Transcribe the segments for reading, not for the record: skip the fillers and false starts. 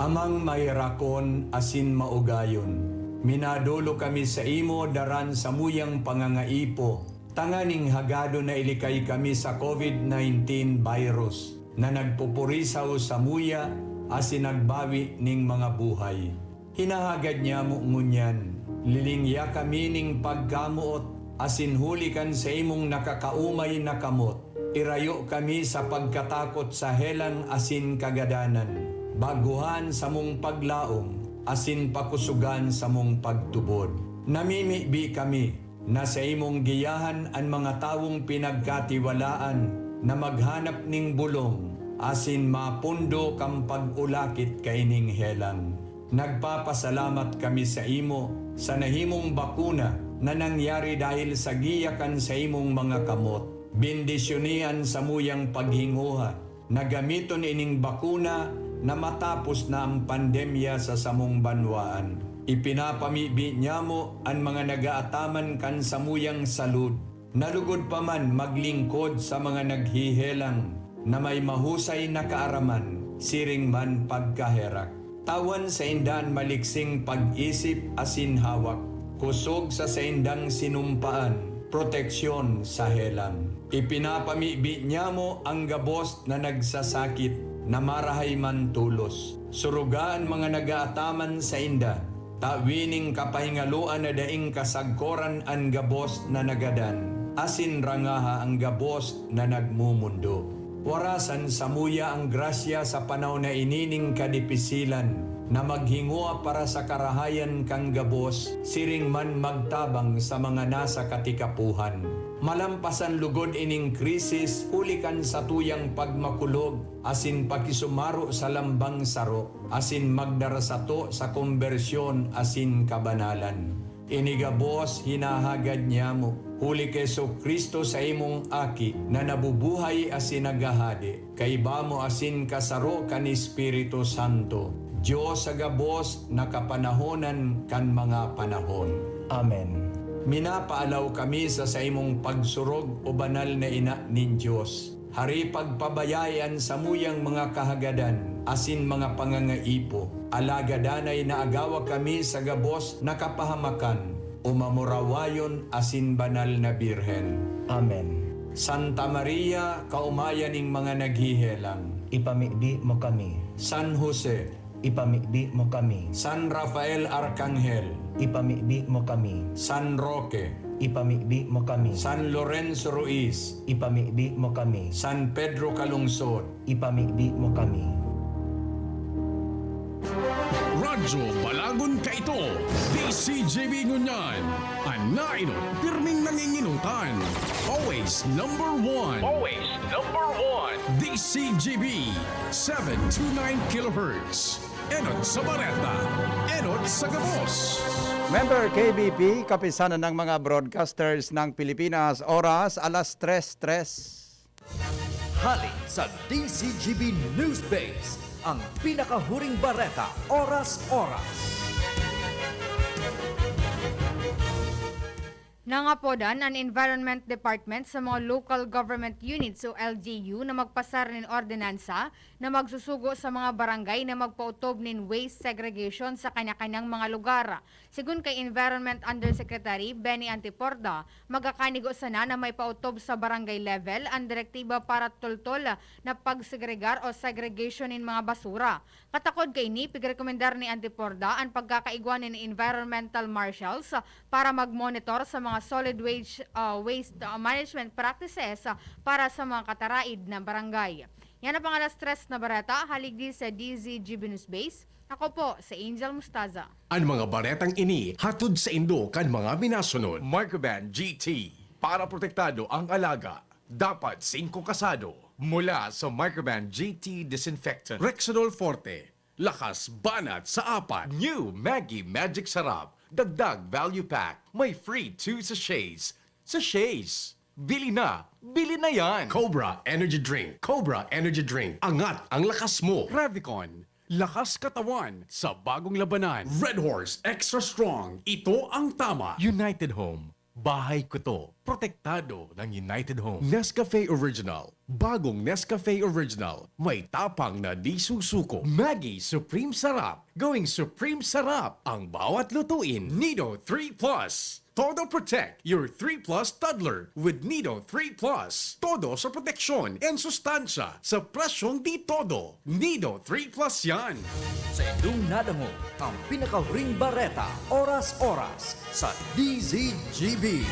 Amang mayrakon asin maugayon. Minadulo kami sa imo daran sa muyang pangangaipo. Tanganing hagado na ilikay kami sa COVID-19 virus na nagpupurisaw sa muya asin nagbawi ning mga buhay. Hinahagad niya mo ngunyan. Lilingya kami ning pagkamuot asin hulikan sa imong nakakaumay na kamot. Irayo kami sa pagkatakot sa helang asin kagadanan. Baguhan sa mong paglaom asin pakusugan sa mong pagtubod. Namimibi kami na sa imong giyahan ang mga tawong pinagkatiwalaan na maghanap ning bulong asin mapundo kang pag-ulakit kaining helang. Nagpapasalamat kami sa imo sa nahimong bakuna na nangyari dahil sa giyakan sa imong mga kamot. Bendisyonian sa muyang paghinguha na gamiton ining bakuna na matapos na ang pandemya sa samong banwaan. Ipinapamibi niya mo ang mga nagaataman kan sa muyang salud. Nalugod pa man maglingkod sa mga naghihelang na may mahusay na kaaraman, siring man pagkaherak. Tawan sa indang maliksing pag-isip asin hawak, kusog sa indang sinumpaan, proteksyon sa helang. Ipinapamibi niya mo ang gabos na nagsasakit na marahay man tulos. Surugaan mga nagaataman sa inda, tawining kapahingaluan na daing kasagkoran ang gabos na nagadan, asin rangaha ang gabos na nagmumundo. Warasan sa muya ang grasya sa panahon na inining kadipisilan, na maghingua para sa karahayan kang gabos, siring man magtabang sa mga nasa katikapuhan. Malampasan lugod ining krisis, hulikan sa tuyang pagmakulog, asin pakisumaro sa lambang saro, asin magdarasato sa konbersyon asin kabanalan. Inigabos hinahagad niya mo, huli kay Kristo sa imong aki, na nabubuhay asin nagahadi, kay bamo asin kasaro kan Espiritu Santo. Diyos sa gabos na kapanahonan kan mga panahon. Amen. Minapaalaw kami sa imong pagsurog o banal na ina nin Diyos. Hari pagpabayayan sa muyang mga kahagadan, asin mga pangangaipo. Alagadanay na agawa kami sa gabos na kapahamakan, umamurawayon asin banal na birhen. Amen. Santa Maria, kaumayaning mga naghihelang. Ipamibi mo kami. San Jose, Ipamibi mo kami. San Rafael Arcangel, Ipamibi mo kami. San Roque, Ipamibi mo kami. San Lorenzo Ruiz, Ipamibi mo kami. San Pedro Calungsod, Ipamibi mo kami. Radyo Balagon Kaito, DCJB Ngunyan, Anainot, pirming nanginginutan. Always number one. Always number one. DCJB, 729 kHz. Enot sa Bareta, Enot sa Gabos. Member KBP, kapisanan ng mga broadcasters ng Pilipinas, oras alas 3:03. Halik sa DCGB News Base, ang pinakahuring bareta, oras-oras. Nangapodan ang Environment Department sa mga local government units o LGU na magpasar ng ordinansa na magsusugo sa mga barangay na magpautob ng waste segregation sa kanya-kanyang mga lugar. Sigun kay Environment Undersecretary Benny Antiporda, magkakanigo sana na may pautob sa barangay level ang direktiba para tultol na pagsegregar o segregation ng mga basura. Katakod kay ni, pigrekomendar ni Antiporda ang pagkakaigwan ng environmental marshals para mag-monitor sa mga solid waste management practices para sa mga kataraid na barangay. Yan ang pangalas stress na barata, haligi sa DZGB News Base. Ako po, sa Angel Mustaza. Ang mga baretang ini, hatod sa Indo kan mga minasunod. Microban GT, para protektado ang alaga. Dapat 5 kasado. Mula sa Microban GT Disinfectant. Rexidol Forte, lakas banat sa 4. New Maggie Magic Sarap. Dagdag value pack. May free 2 sachets. Sachets. Bili na yan. Cobra Energy Drink. Cobra Energy Drink. Angat ang lakas mo. Revicon. Lakas katawan sa bagong labanan. Red Horse Extra Strong. Ito ang tama. United Home. Bahay ko to. Protektado ng United Home. Nescafe Original. Bagong Nescafe Original. May tapang na di susuko. Maggie Supreme Sarap. Going Supreme Sarap. Ang bawat lutuin. Nido 3 Plus. Todo Protect your 3 Plus toddler with Nido 3 Plus. Todo sa proteksyon and sustansya sa presyong di todo. Nido 3 Plus yan. Sa inyong nadango, ang pinakahuring bareta, oras-oras sa DZGB.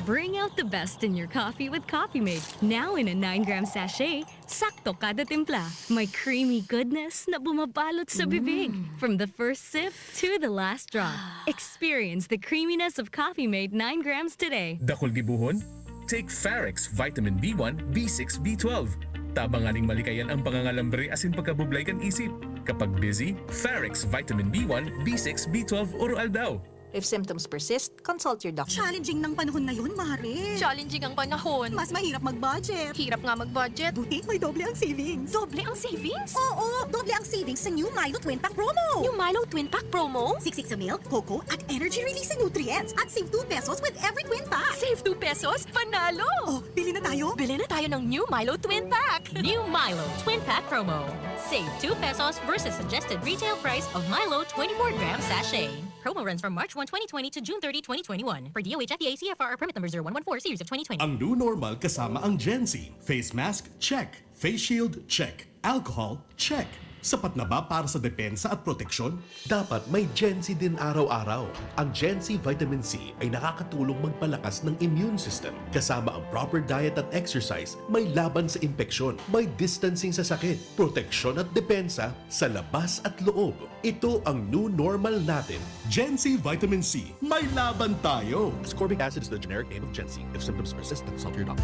Bring out the best in your coffee with Coffee Mate. Now in a 9-gram sachet, sakto kada timpla. May creamy goodness na bumabalot sa bibig. From the first sip to the last drop. Experience the creaminess of Coffee Mate 9 grams today. Dakol gibuhon? Take Farex Vitamin B1, B6, B12. Tabanganing malikayan ang pangangalambre asin pagkabublay kan isip. Kapag busy, Farex Vitamin B1, B6, B12 oral daw. If symptoms persist, consult your doctor. Challenging ng panahon ngayon, Mare. Challenging ang panahon. Mas mahirap mag-budget. Hirap nga mag-budget. Buti may doble ang savings. Doble ang savings? Oo, doble ang savings sa new Milo Twin Pack promo. Yung Milo Twin Pack promo? Siksik sa milk, cocoa, at energy-releasing nutrients. At save 2 pesos with every twin pack. Save 2 pesos? Panalo! Oh, bili na tayo. Bili na tayo ng new Milo Twin Pack. New Milo Twin Pack promo. Save 2 pesos versus suggested retail price of Milo 24-gram sachet. Promo runs from March 1, 2020 to June 30, 2021. Per DOH FDA CFR permit number 0114 series of 2020. Ang new normal kasama ang Gen Z. Face mask? Check. Face shield? Check. Alcohol? Check. Sapat na ba para sa depensa at proteksyon? Dapat may Gen Z din araw-araw. Ang Gen Z Vitamin C ay nakakatulong magpalakas ng immune system. Kasama ang proper diet at exercise, may laban sa impeksyon, may distancing sa sakit, proteksyon at depensa sa labas at loob. Ito ang new normal natin. Gen Z Vitamin C. May laban tayo! Ascorbic acid is the generic name of Gen Z. If symptoms persist, consult your doctor.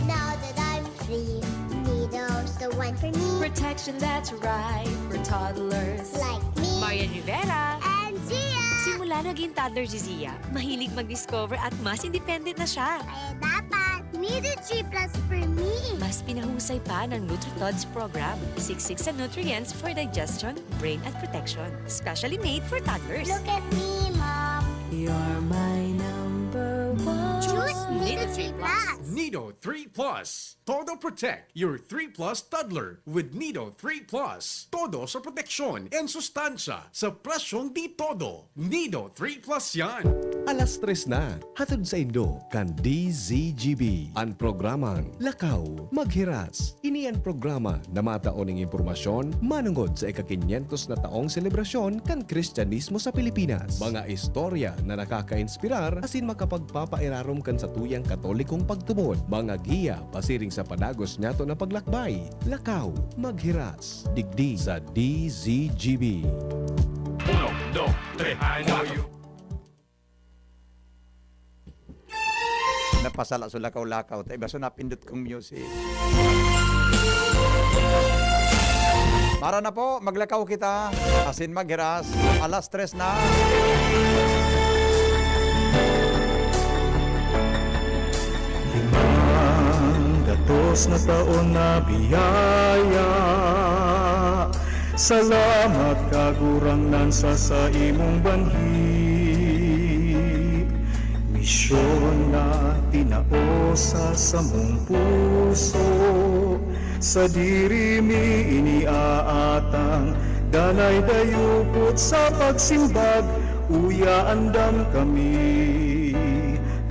Now that I'm free, Nido's the one for me. Protection that's right for toddlers. Like me. Marian Rivera. And Zia. Simula naging toddler si Zia, mahilig mag-discover at mas independent na siya. Kaya dapat, Nido G Plus for me. Mas pinahusay pa ng NutriTods program. Siksik sa nutrients for digestion, brain at protection. Specially made for toddlers. Look at me, Mom. You're my number one. Choose Nido G Plus. Nido 3 Plus. Todo Protect your 3 Plus toddler with Nido 3 Plus. Todo sa proteksyon and sustansya sa presyong di todo. Nido 3 Plus yan. Alas 3 na, hatod sa Indo kan DZGB. Ang programang Lakaw, Maghiras. Ini ang programa na mataon ng impormasyon manungod sa ika-500 na taong selebrasyon kan Kristyanismo sa Pilipinas. Mga istorya na nakaka-inspirar asin makapagpapairarom kan sa tuyang katolikong pagtubod. Mga giya pasiring sa padagos niyato na paglakbay. Lakaw, Maghiras. Digdi sa DZGB. 1, 2, 3, I know you. Napasala sa lakaw-lakaw. Tayo baso napindot kong music. Mara na po, maglakaw kita. Asin maghiras. Alas 3 na. Gatos na taon na biyaya. Salamat kagurangnan sa imong banhi. Misyon na tinao sa mong puso. Sa diri mi iniaatang danay dayupot sa pagsimbag. Uya andam kami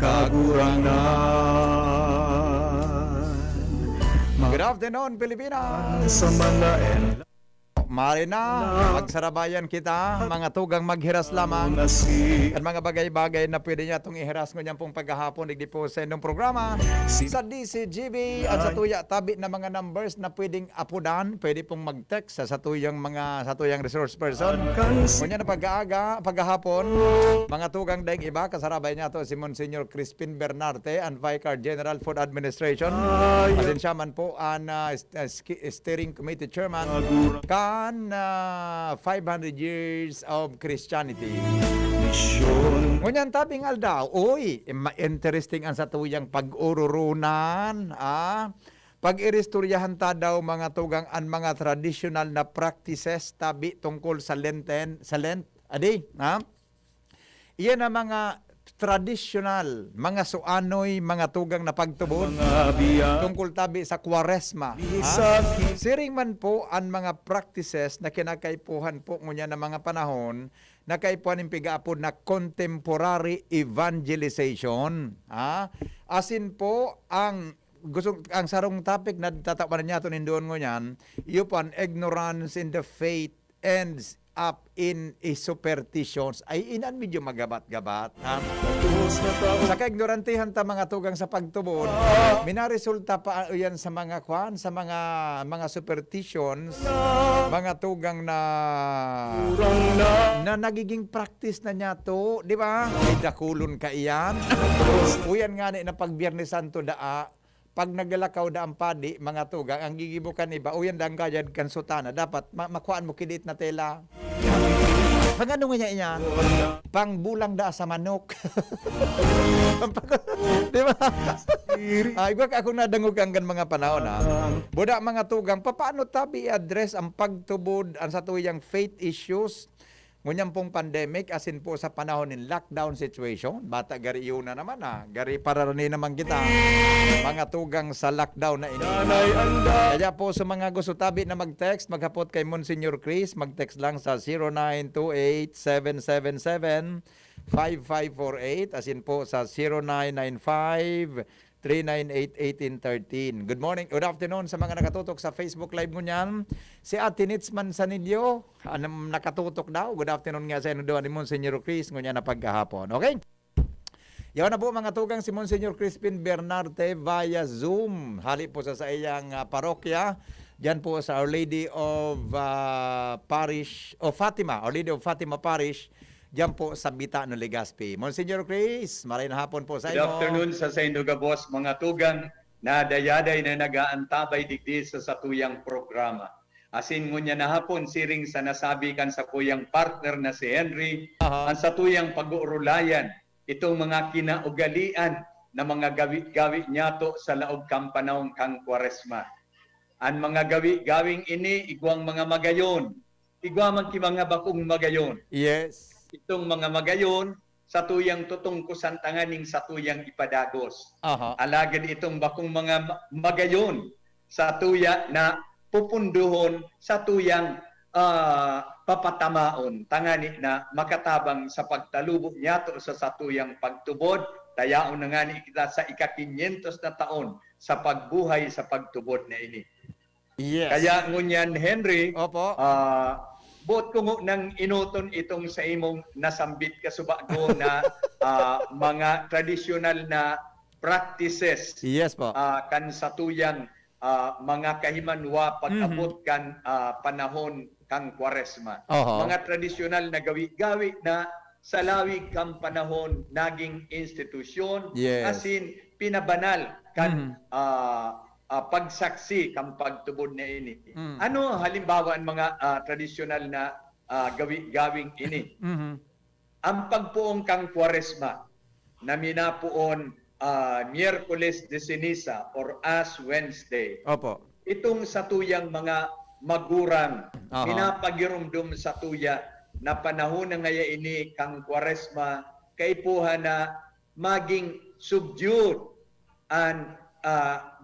kagurangan. Good afternoon, Pilipinas! Sa malaen Mari na, magsarabayan kita, mga tugang maghiras lamang. At mga bagay-bagay na pwede niya itong ihiras ko niyan pong paghahapon, digdi po sa inyong programa. Sa DCGB at sa tuya, tabi na mga numbers na pwedeng apudan, pwede pong mag-text sa tuyang resource person. Kunya na pag-aaga, paghahapon, mga tugang daing iba, kasarabay niya to si Monsignor Crispin Bernarte and Vicar General Food Administration. Pasensya man po ang Steering Committee Chairman. 500 years of Christianity. Ngunyan tabing aldaw, uy, interesting ang satuyang pag-ururunan, pag-iristoryahan ta daw mga tugang ang mga traditional na practices tabi tungkol sa Lent, adi, Iyan ang mga traditional, mga suanoy, mga tugang na pagtubod tungkol tabi sa Kwaresma. Siring man po ang mga practices na kinakaipuhan po ngunya ng mga panahon na kaipuhan ng pigaapod na contemporary evangelization. Asin po ang sarong topic na tatapanan niya ito nindoon ngunyan, yupan ignorance in the faith ends up in superstitions. Ay inan medyo magabat-gabat. Sa kaignorantihan ta mga tugang sa pagtubod, minaresulta pa yan sa mga sa mga superstitions, mga tugang na nagiging practice na niya to, di ba? Ay dakulon ka iyan. Uyan nga na pag Biyernes Santo pag nagalakaw da ang padi, mga tugang, ang gigibukan iba, uyan dang gayad kan sutana, dapat makuhaan mo kidit na tela. Pag ano nga niya, pang bulang da sa manok. Di ba? Ay, ako nadangog ang mga panahon Buda mga tugang, paano tabi i-address ang pagtubod ang sa tuyang faith issues? Ngunyang pong pandemic, asin po sa panahon ng lockdown situation, bata gari yun na naman gari para rin naman kita, mga tugang sa lockdown na ini. Kaya po sa mga gusto tabi na mag-text, maghapot kay Monsignor Chris, mag-text lang sa 0928-777-5548, asin po sa 0995-398-1813. Good morning, good afternoon sa mga nakatutok sa Facebook Live ngunyan. Si Ate Nitzman Sanilio, nakatutok daw. Good afternoon nga sa inyo doon ni Monsignor Chris ngunyan na pagkahapon. Okay? Yawan na po mga tugang si Monsignor Crispin Bernarte via Zoom. Hali po sa iyang parokya. Diyan po sa Our Lady of Parish, of Fatima, Our Lady of Fatima Parish. Diyan po sa Bita ng Legazpi. Monsignor Chris, maray na hapon po sa inyo. Good afternoon sa inyo gabos, mga tugang na dayaday na nagaantabay digdi sa satuyang programa. Asin ngunya na hapon siring sa nasabi kan sa kuyang partner na si Henry, ang satuyang pag-uurulayan, itong mga kinaugalian na mga gawi-gawi niyato sa laog kang panahon kang Kwaresma. Ang mga gawi-gawing ini, igwang mga magayon, igwang mga bakong magayon. Yes. Itong mga magayon, sa tuyang tutungkusan tanganing sa tuyang ipadagos. Alagad itong bakong mga magayon sa tuya na pupunduhon sa tuyang papatamaon. Tangani na makatabang sa pagtalubog niyato sa satuyang pagtubod. Tayaon na nga ni kita sa ika-500 na taon sa pagbuhay sa pagtubod na ini. Yes. Kaya ngunyan, Henry, Opo. Buot ko nang inuton itong sa imong nasambit ka subago na mga traditional na practices. Yes po. Kan sa tuyang mga kahimanwa pag-abot kan panahon kang Kwaresma. Mga traditional na gawi-gawi na sa lawig kang panahon naging institusyon. Yes. Asin pinabanal kan pagsaksi kang pagtubod na ini. Ano halimbawa ang mga tradisyonal na gawing ini? Ang pagpuong kang Kwaresma na minapuon Miyerkules de Ceniza or Ash Wednesday. Opo. Itong satuyang mga magurang pinapagirumdum sa tuya na panahon na ngaya ini kang Kwaresma kaipuhan na maging subdued and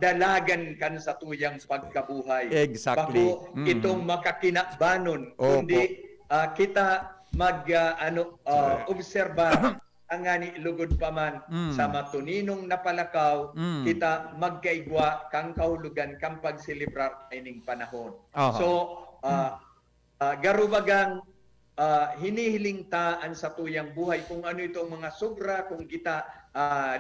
dalagan kan sa tuyang pagkabuhay. Exactly. Bako itong makakinabanon kundi kita obserba ang ngani lugod pa man sa matuninong napalakaw kita magkaigwa kang kahulugan kang pagselebrar ining panahon. So garubagang hinihiling taan sa tuyang buhay kung ano itong mga sobra kung kita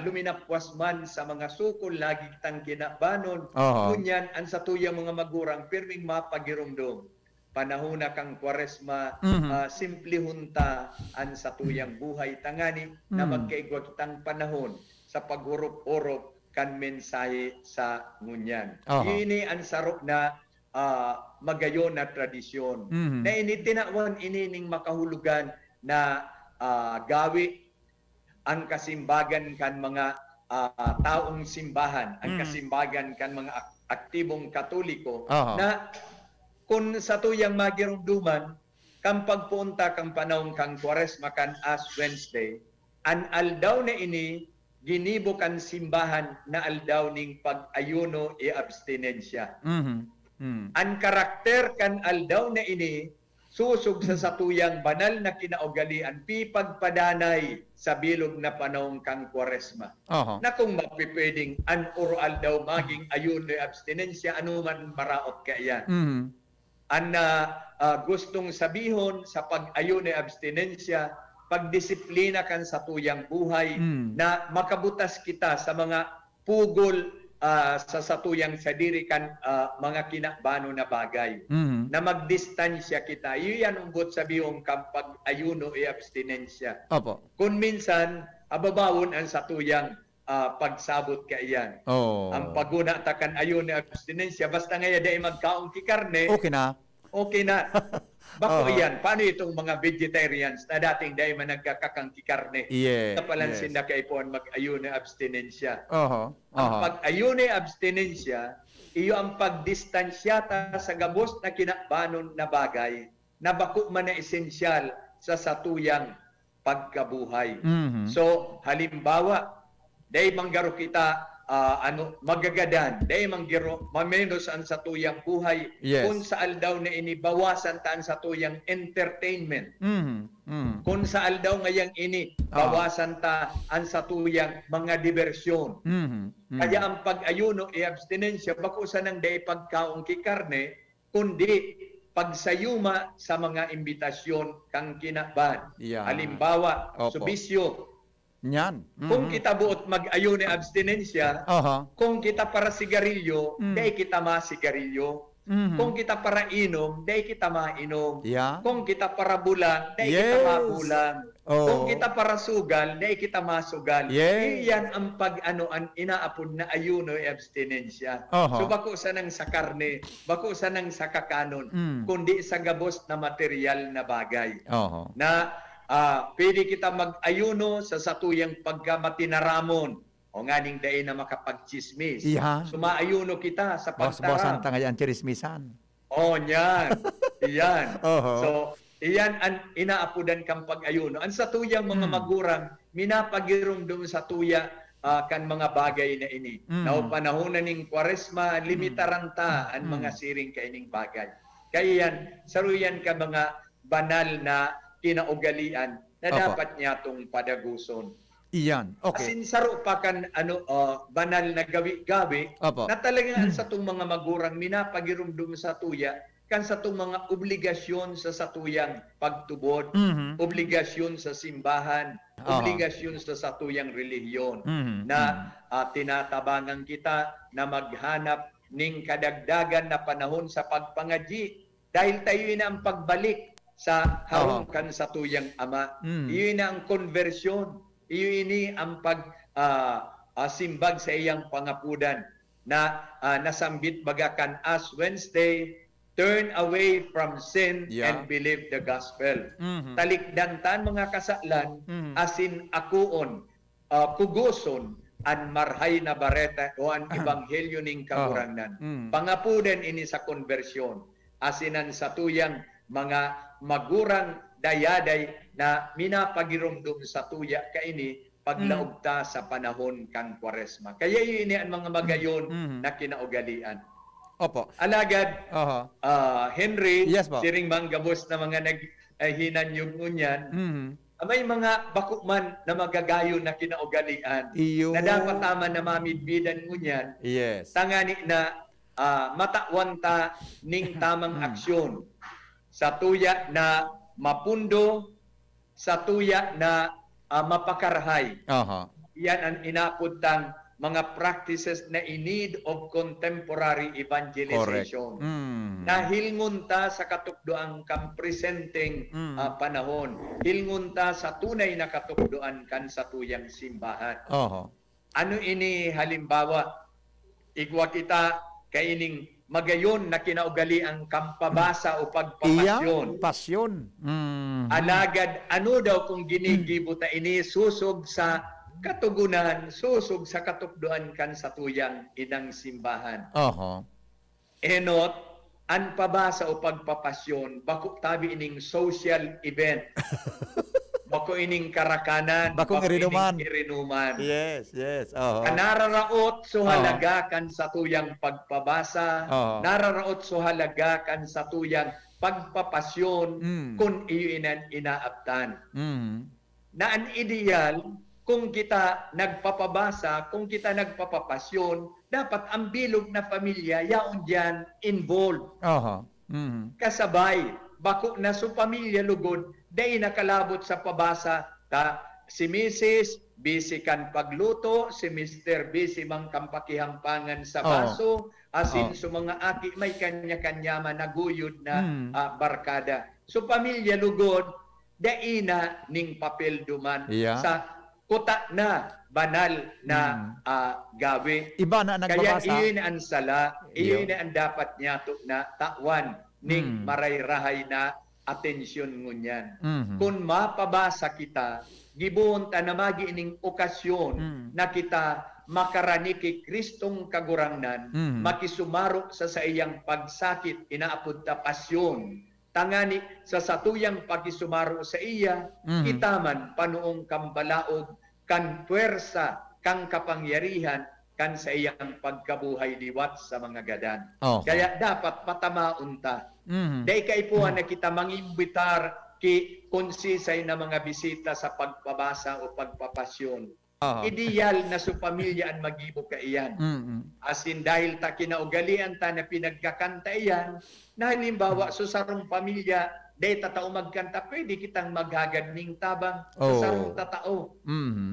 luminapwas man sa mga sukol lagi kitang kinabanon kunyan ang sa tuyang mga magurang pirming mapagirumdum panahon na kang Kwaresma simple hunta ang sa tuyang buhay tangani na magkaigwa kitang panahon sa paghurop-urop kan mensahe sa ngunyan. Ini ang sarok na magayon na tradisyon. Na initinawan inining makahulugan na gawi ang kasimbagan kan mga taong simbahan, ang kasimbagan kan mga aktibong Katoliko na kung sa tuyang magirumduman kang pagpunta kang panahon kang Kwaresma kan Ash Wednesday, an aldaw na ini ginibo kan simbahan na aldaw ning pag-ayuno e abstinensya. An karakter kan aldaw na ini susog sa satuyang banal na kinaugalian pipagpadanay sa bilog na panahon kang Kwaresma. Na kung mapipwedeng an oral daw maging ayuno e abstinensya, anuman maraot ka yan. Ang gustong sabihon sa pag-ayuno e abstinensya, pagdisiplina kan sa tuyang buhay na makabutas kita sa mga pugol sa satuyang sadiri kan mga kinakbano na bagay. Na magdistansya kita. Iyan umbot sabihon kang pag-ayuno e abstinensya. Opo. Kung minsan, ababawon ang satuyang pagsabot ka iyan. Ang paguna takan ayuno e abstinensya, basta ngayon dahil magkaong kikarne, Okay na. okay na. Bako iyan, paano itong mga vegetarians na dating dahil managkakakang kikarne? Yes. Napalansin na kaipon mag-ayuno abstinensya. Oho. Ang pag-ayuno abstinensya, iyo ang pagdistansyata sa gabos na kinakbanon na bagay na bako man na esensyal sa satuyang pagkabuhay. So, halimbawa, dahil manggaro kita magagadan, dahil manggiro mamenos ang satuyang buhay, kung saan daw na inibawasan taan satuyang entertainment. Kung saan daw ngayang ini bawasan ta ang satuyang mga diversyon. Kaya ang pag-ayuno e abstinensya bakusan ng dahil pagkaong kikarne, kundi pagsayuma sa mga imbitasyon kang kinakban. Halimbawa, subisyo. Yan. Kung kita buot mag-ayuno e abstinensya, kung kita para sigarilyo, dahil kita masigarilyo. Kung kita para inom, dahil kita mainom. Kung kita para bulan, dahil kita mabulan. Kung kita para sugal, dahil kita masugal. Iyan ang pag-anoan inaapod na ayuno e abstinensya. So bako sa nang sa karne, bako sa nang sa kakanon, kundi sa gabos na material na bagay. Na pwede kita mag-ayuno sa satuyang pagkamatinaramon o nganing dahi na makapagchismis. Sumaayuno kita sa pagtaram. Bawasan ta ngayon chirismisan. Yan. Iyan. So, iyan ang inaapudan kang pag-ayuno. Ang satuyang mga magurang, minapagirong doon sa tuya kan mga bagay na ini. Na panahonan ng Kwaresma, limitaran ta ang mga siring kaining bagay. Kaya yan, saruyan ka mga banal na kinaugalian na dapat niya itong padaguson. Iyan. Okay. Asin saro pa kan banal na gawi-gawi na talagang sa itong mga magurang minapagirumdum sa tuya kan sa itong mga obligasyon sa satuyang pagtubod, obligasyon sa simbahan, obligasyon sa satuyang relihiyon na tinatabangan kita na maghanap ning kadagdagan na panahon sa pagpangadyi dahil tayo na ang pagbalik sa harungkan sa tuyang ama. Iyon na ang konversyon. Iyon ini ang simbag sa iyang pangapudan na nasambit bagakan Ash Wednesday, turn away from sin and believe the gospel. Talikdantan mga kasaklan, asin akuon, kuguson, an marhay na bareta o an ebanghelyo ning kaurangnan. Pangapudan ini sa konversyon. Asinan sa tuyang mga magurang dayaday na minapagirumdum sa tuya kaini paglaugta sa panahon kang Kwaresma. Kaya yun ang mga magayon na kinaugalian. Alagad, Henry, siring manggabos na mga naghinanyog ngunyan, may mga bakukman na magagayon na kinaugalian na dapat tama na mamidbidan ngunyan. Tangani na matawanta ning tamang aksyon sa tuya na mapundo, sa tuya na mapakarhay. Yan ang inapuntang mga practices na in need of contemporary evangelization. Na hilngunta sa katukdoan kang presenteng panahon. Hilngunta sa tunay na katukdoan kan sa tuyang simbahan. Ano ini halimbawa? Igwa kita kaining magayon na kinaugali ang kampabasa o pagpapasyon. Pasyon. Alagad, ano daw kung ginigibuta ini susog sa katugunan, susog sa katukduan kan sa tuyang inang simbahan. Enot, ang pabasa o pagpapasyon, bako tabi ining social event. Bako ining karakanan, Bakong irinuman. irinuman. Yes, yes. Oo. Nararaot so halaga kan sa tuyang pagpabasa, Oo. nararaot so halaga kan sa tuyang pagpapasyon kung iyo inaabtan. Na ang ideal, kung kita nagpapabasa, kung kita nagpapapasyon, dapat ang bilog na pamilya yaon diyan involved. Oho. Kasabay, bako na so pamilya lugod, dahil nakalabot sa pabasa, si Mrs. busy kan pagluto, si Mr. busy mang kampakihampangan sa baso, asin so mga aki may kanya-kanya man naguyod na barkada. So pamilya lugod, daina ning papel duman sa kuta na banal na gawi. Iba na Kaya nagbabasa. iyon ang sala, iyon ang dapat niya na tawan ning marayrahay na atensyon ngunyan. Kung mapabasa kita, gibuon ta na magi ining okasyon na kita makarani kay Kristong kagurangnan, makisumaro sa iyang pagsakit, inaapod ta pasyon. Tangani sa satuyang pakisumaro sa iya, kita man panuong kambalaod, kan puwersa, kang kapangyarihan, kan sa iyang pagkabuhay liwat sa mga gadan. Kaya dapat patamaon ta. Dahil kaipuhan na kita mangimbitar ki konsisay na mga bisita sa pagpabasa o pagpapasyon. Ideal na sa pamilya ang magibo ka iyan. As in, dahil ta kinaugalian ta na pinagkakanta iyan, na halimbawa sa sarong pamilya, dahil tatao magkanta, pwede kitang maghagad ning tabang sa sarong tatao.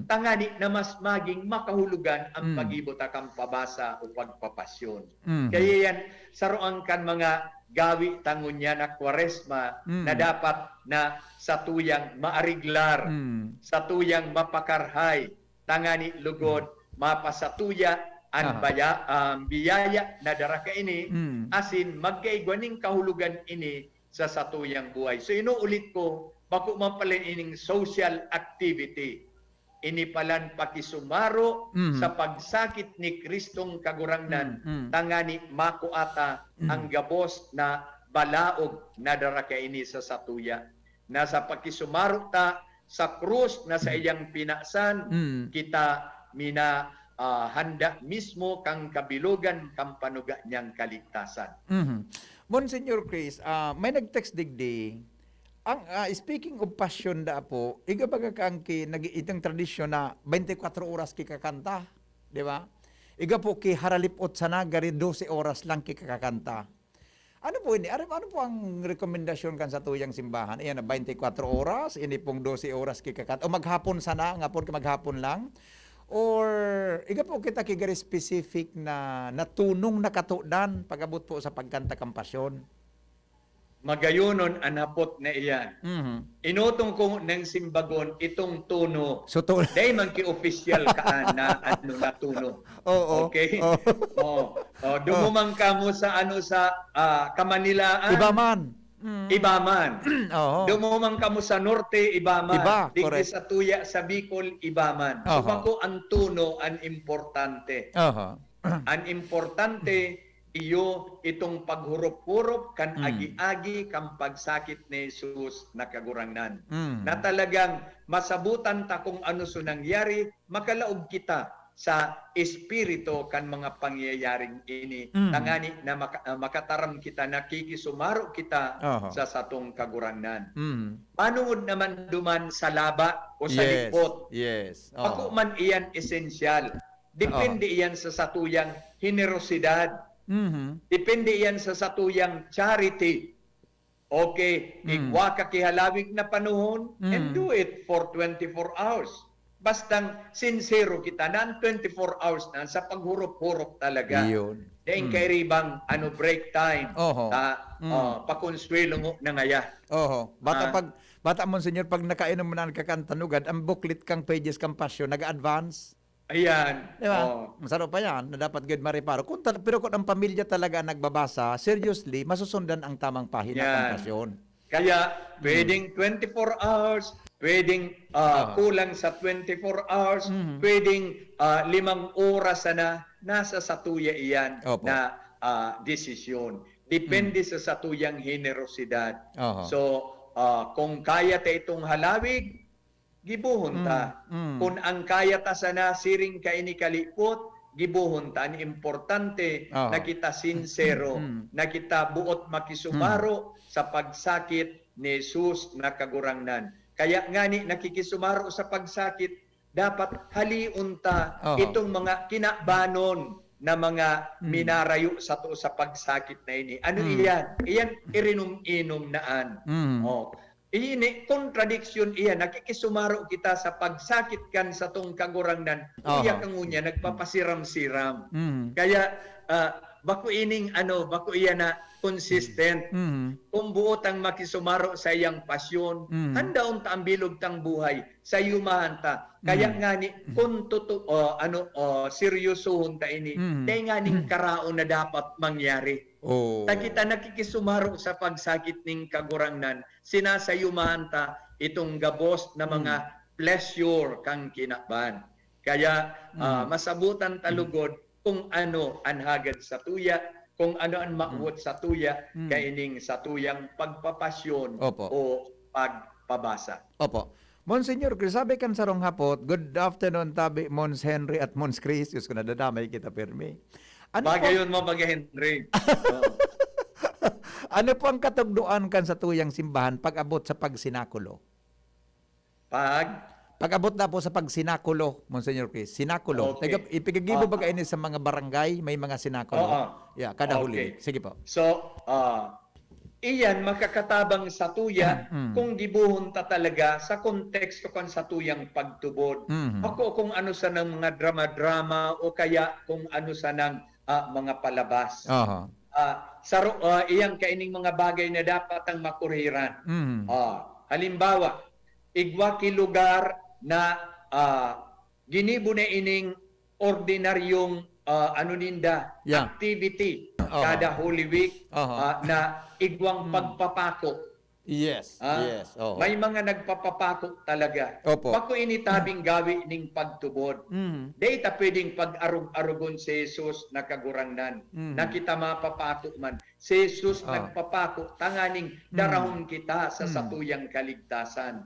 Tangani na mas maging makahulugan ang pagibo ta kang pabasa o pagpapasyon. Kaya yan, saroang kan mga gawi tangunya na kwaresma na dapat na sa tuyang maariglar, sa tuyang mapakarhay, tangani lugod, mapasatuya, ang biyaya na daraka ini, asin magkaigwaning kahulugan ini sa satuyang buhay. So inuulit ko, bako man pala ining social activity. Ini palan pakisumaro sa pagsakit ni Kristong kagurangnan, tangani makuata ang gabos na balaog na daraka ini sa satuya. Nasa pakisumaro ta sa krus na sa iyang pinaksan, kita mina handa mismo kang kabilugan kang panuga niyang kaligtasan. Monsignor Chris, may nag-text digdi. Ang speaking of passion da po, iga baga kang itang tradisyon na 24 oras kikakanta, di ba? Iga po ki haralipot sana gari 12 oras lang kikakanta. Ano po ini? Ano po ang rekomendasyon kan sa tuyang simbahan? Ayan na 24 oras, ini pong 12 oras kikakanta. O maghapon sana, nga po maghapon lang. Or iga po kita kigari specific na natunong nakatudan pagabot po sa pagkanta kang pasyon. Magayonon anapot na iyan. Inutong ko ng simbagon itong tuno. So to dahil man ki-official ka na ano na tuno. Okay? Dumumang ka mo sa ano sa Kamanilaan. Ibaman. Ibaman. Dumumang ka mo sa Norte, Ibaman. Digdi sa Tuya, sa Bicol, Ibaman. So bako ang tuno, ang importante. Ang importante, iyo itong paghurup-hurup kan agi-agi kang pagsakit ni Jesus na kagurangnan. Na talagang masabutan ta kung ano so nangyari, makalaog kita sa espiritu kan mga pangyayaring ini. Tangani na makataram kita, nakikisumaro kita sa satong kagurangnan. Panungod naman duman sa laba o sa lipot. Ako man iyan esensyal. Depende iyan sa satuyang generosidad. Depende yan sa satuyang charity. Okay, igwa ka kihalawig na panahon and do it for 24 hours. Bastang sincero kita na 24 hours na sa paghurup-hurup talaga. Dahil kay ribang break time. Pakonsuelo mo na ngaya. Bata Monsignor, pag nakainom mo na kakantanugad, ang booklet kang pages kang pasyon, nag-advance. Ayan. Diba? Masarap pa yan, na dapat good mariparo. Pero kung ang pamilya talaga nagbabasa, seriously, masusundan ang tamang pahina ng pasyon. Kaya, pwedeng 24 hours, pwedeng kulang sa 24 hours, pwedeng 5 oras na nasa satuya iyan na desisyon. Depende sa satuyang generosidad. Aha. So, kung kaya ta itong halawig, gibuhon ta. Kung ang kaya ta sana siring kaini kalipot, gibuhon ta. Ang importante Aha. na kita sincero, na kita buot makisumaro sa pagsakit ni Jesus na kagurangnan. Kaya ngani nakikisumaro sa pagsakit, dapat haliunta Aha. itong mga kinabanon na mga minarayo sa to sa pagsakit na ini. Ano iyan? Iyan irinom-inom naan. Oh. Ini contradiction iyan. Nakikisumaro kita sa pagsakit kan sa tong kagurangnan. Uya kang unya nagpapasiram-siram. Kaya bako ining bako iyan na consistent. Kung buot ang makisumaro sa iyang pasyon, handaon ta ang bilog tang buhay sa yumahan ta. Kaya nga ni kung seryosohon ta ini, kaya nga ning karaon na dapat mangyari. Ta kita nakikisumaro sa pagsakit ning kagurangnan, sinasayumahan ta itong gabos na mga pleasure kang kinaban. Kaya masabutan talugod kung ano ang hagad sa tuya, kung ano ang makuot sa tuya, kaining sa tuyang pagpapasyon Opo. o pagpabasa. Opo. Monsignor Chris, sabi kan sarong hapot, good afternoon tabi Mons Henry at Mons Chris. Diyos ko nadadamay kita pirmi. Bagayon mo baga Henry. Ano po ang katugduan kan sa tuyang simbahan pag abot sa pagsinakulo? Pag-abot na po sa pagsinakulo, Monsignor Chris, sinakulo. Okay. Ipigagibo ba kayo sa mga barangay, may mga sinakulo? Yeah, kada huli. Sige po. So, iyan makakatabang sa tuya kung gibuhon ta talaga sa konteksto kan sa tuyang pagtubod. Ako kung ano sa ng mga drama-drama o kaya kung ano sa ng mga palabas. Iyang kaining mga bagay na dapat ang makurhiran. Halimbawa, igwaki lugar na ginibo na ining ordinaryong activity kada Holy Week na igwang pagpapako. Yes. May mga nagpapapako talaga. Opo. Pako initabing gawi ning pagtubod. Di ta pwedeng pag-arug-arugon si Jesus na kagurangnan. Na kita mapapako man. Si Jesus nagpapako, tanganing darahon kita sa satuyang kaligtasan.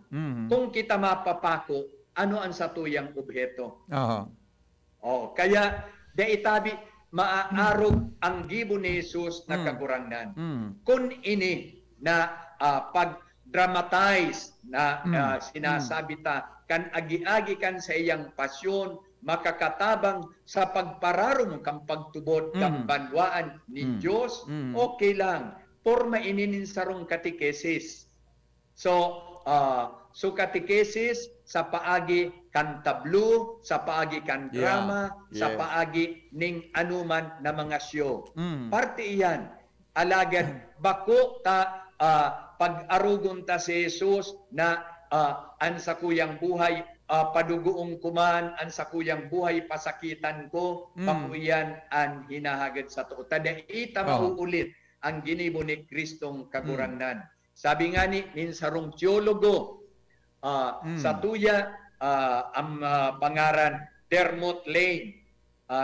Kung kita mapapako, ano ang satuyang obheto? Kaya di itabi maaarog ang gibo ni Jesus na kagurangnan. Kung ini na pag-dramatize na sinasabi ta, kan agi-agi kan sa iyang pasyon, makakatabang sa pagpararong kang pagtubod kang banwaan ni Diyos, okay lang. Porma ininin sarong katikesis. So katikesis sa paagi kan tablo, sa paagi kan drama, sa paagi ning anuman na mga show. Parte iyan. Alagad bako ta pag-arugon ta si Jesus na an sa kuyang buhay padugoong kuman, an sa kuyang buhay pasakitan ko, pakuyan an hinahagad sa to. Tadaita mauulit ang ginibo ni Kristong kagurangnan. Sabi nga ni sarong teologo sa tuya ang pangaran Dermot Lane,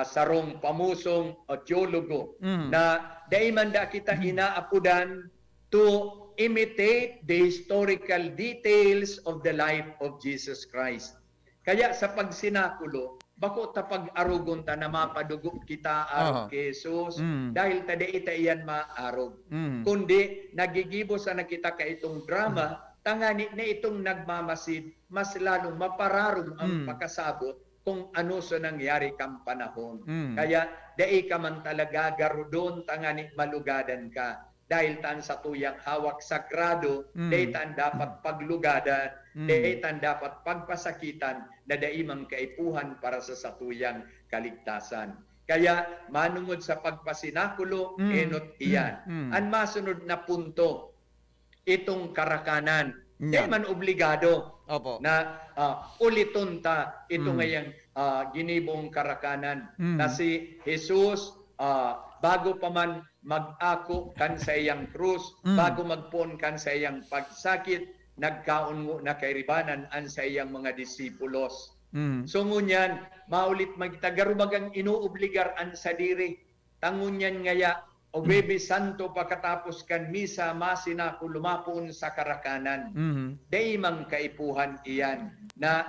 sarong pamusong teologo na daiman da kita inaapudan to imitate the historical details of the life of Jesus Christ. Kaya sa pagsinakulo, bako ta pag-arugon ta na mapadugo kita arog kay Jesus dahil tadaita iyan maarog. Kundi nagigibo sa nakita ka itong drama, tangani na itong nagmamasid, mas lalong mapararong ang pakasabot kung ano sa nangyari kang panahon. Kaya dai ka man talaga garudon tangani malugadan ka. Dahil tan sa tuyang hawak sagrado, dahil tan dapat paglugadan, dahil tan dapat pagpasakitan na daimang kaipuhan para sa satuyang kaligtasan. Kaya manungod sa pagpasinakulo, enot iyan. Ang masunod na punto, itong karakanan, di man obligado na uliton ta ito ngayang ginibong karakanan na si Jesus bago pa man mag-ako kan sa iyang krus, bago magpon kan sa iyang pagsakit, nagkaon mo na kairibanan an sa iyang mga disipulos. So ngunyan, maulit magitagarumagang inuobligar an sa diri. Tangunyan ngaya, o Bebes Santo pagkatapos kan misa masina ko lumapon sa karakanan. Day mang kaipuhan iyan na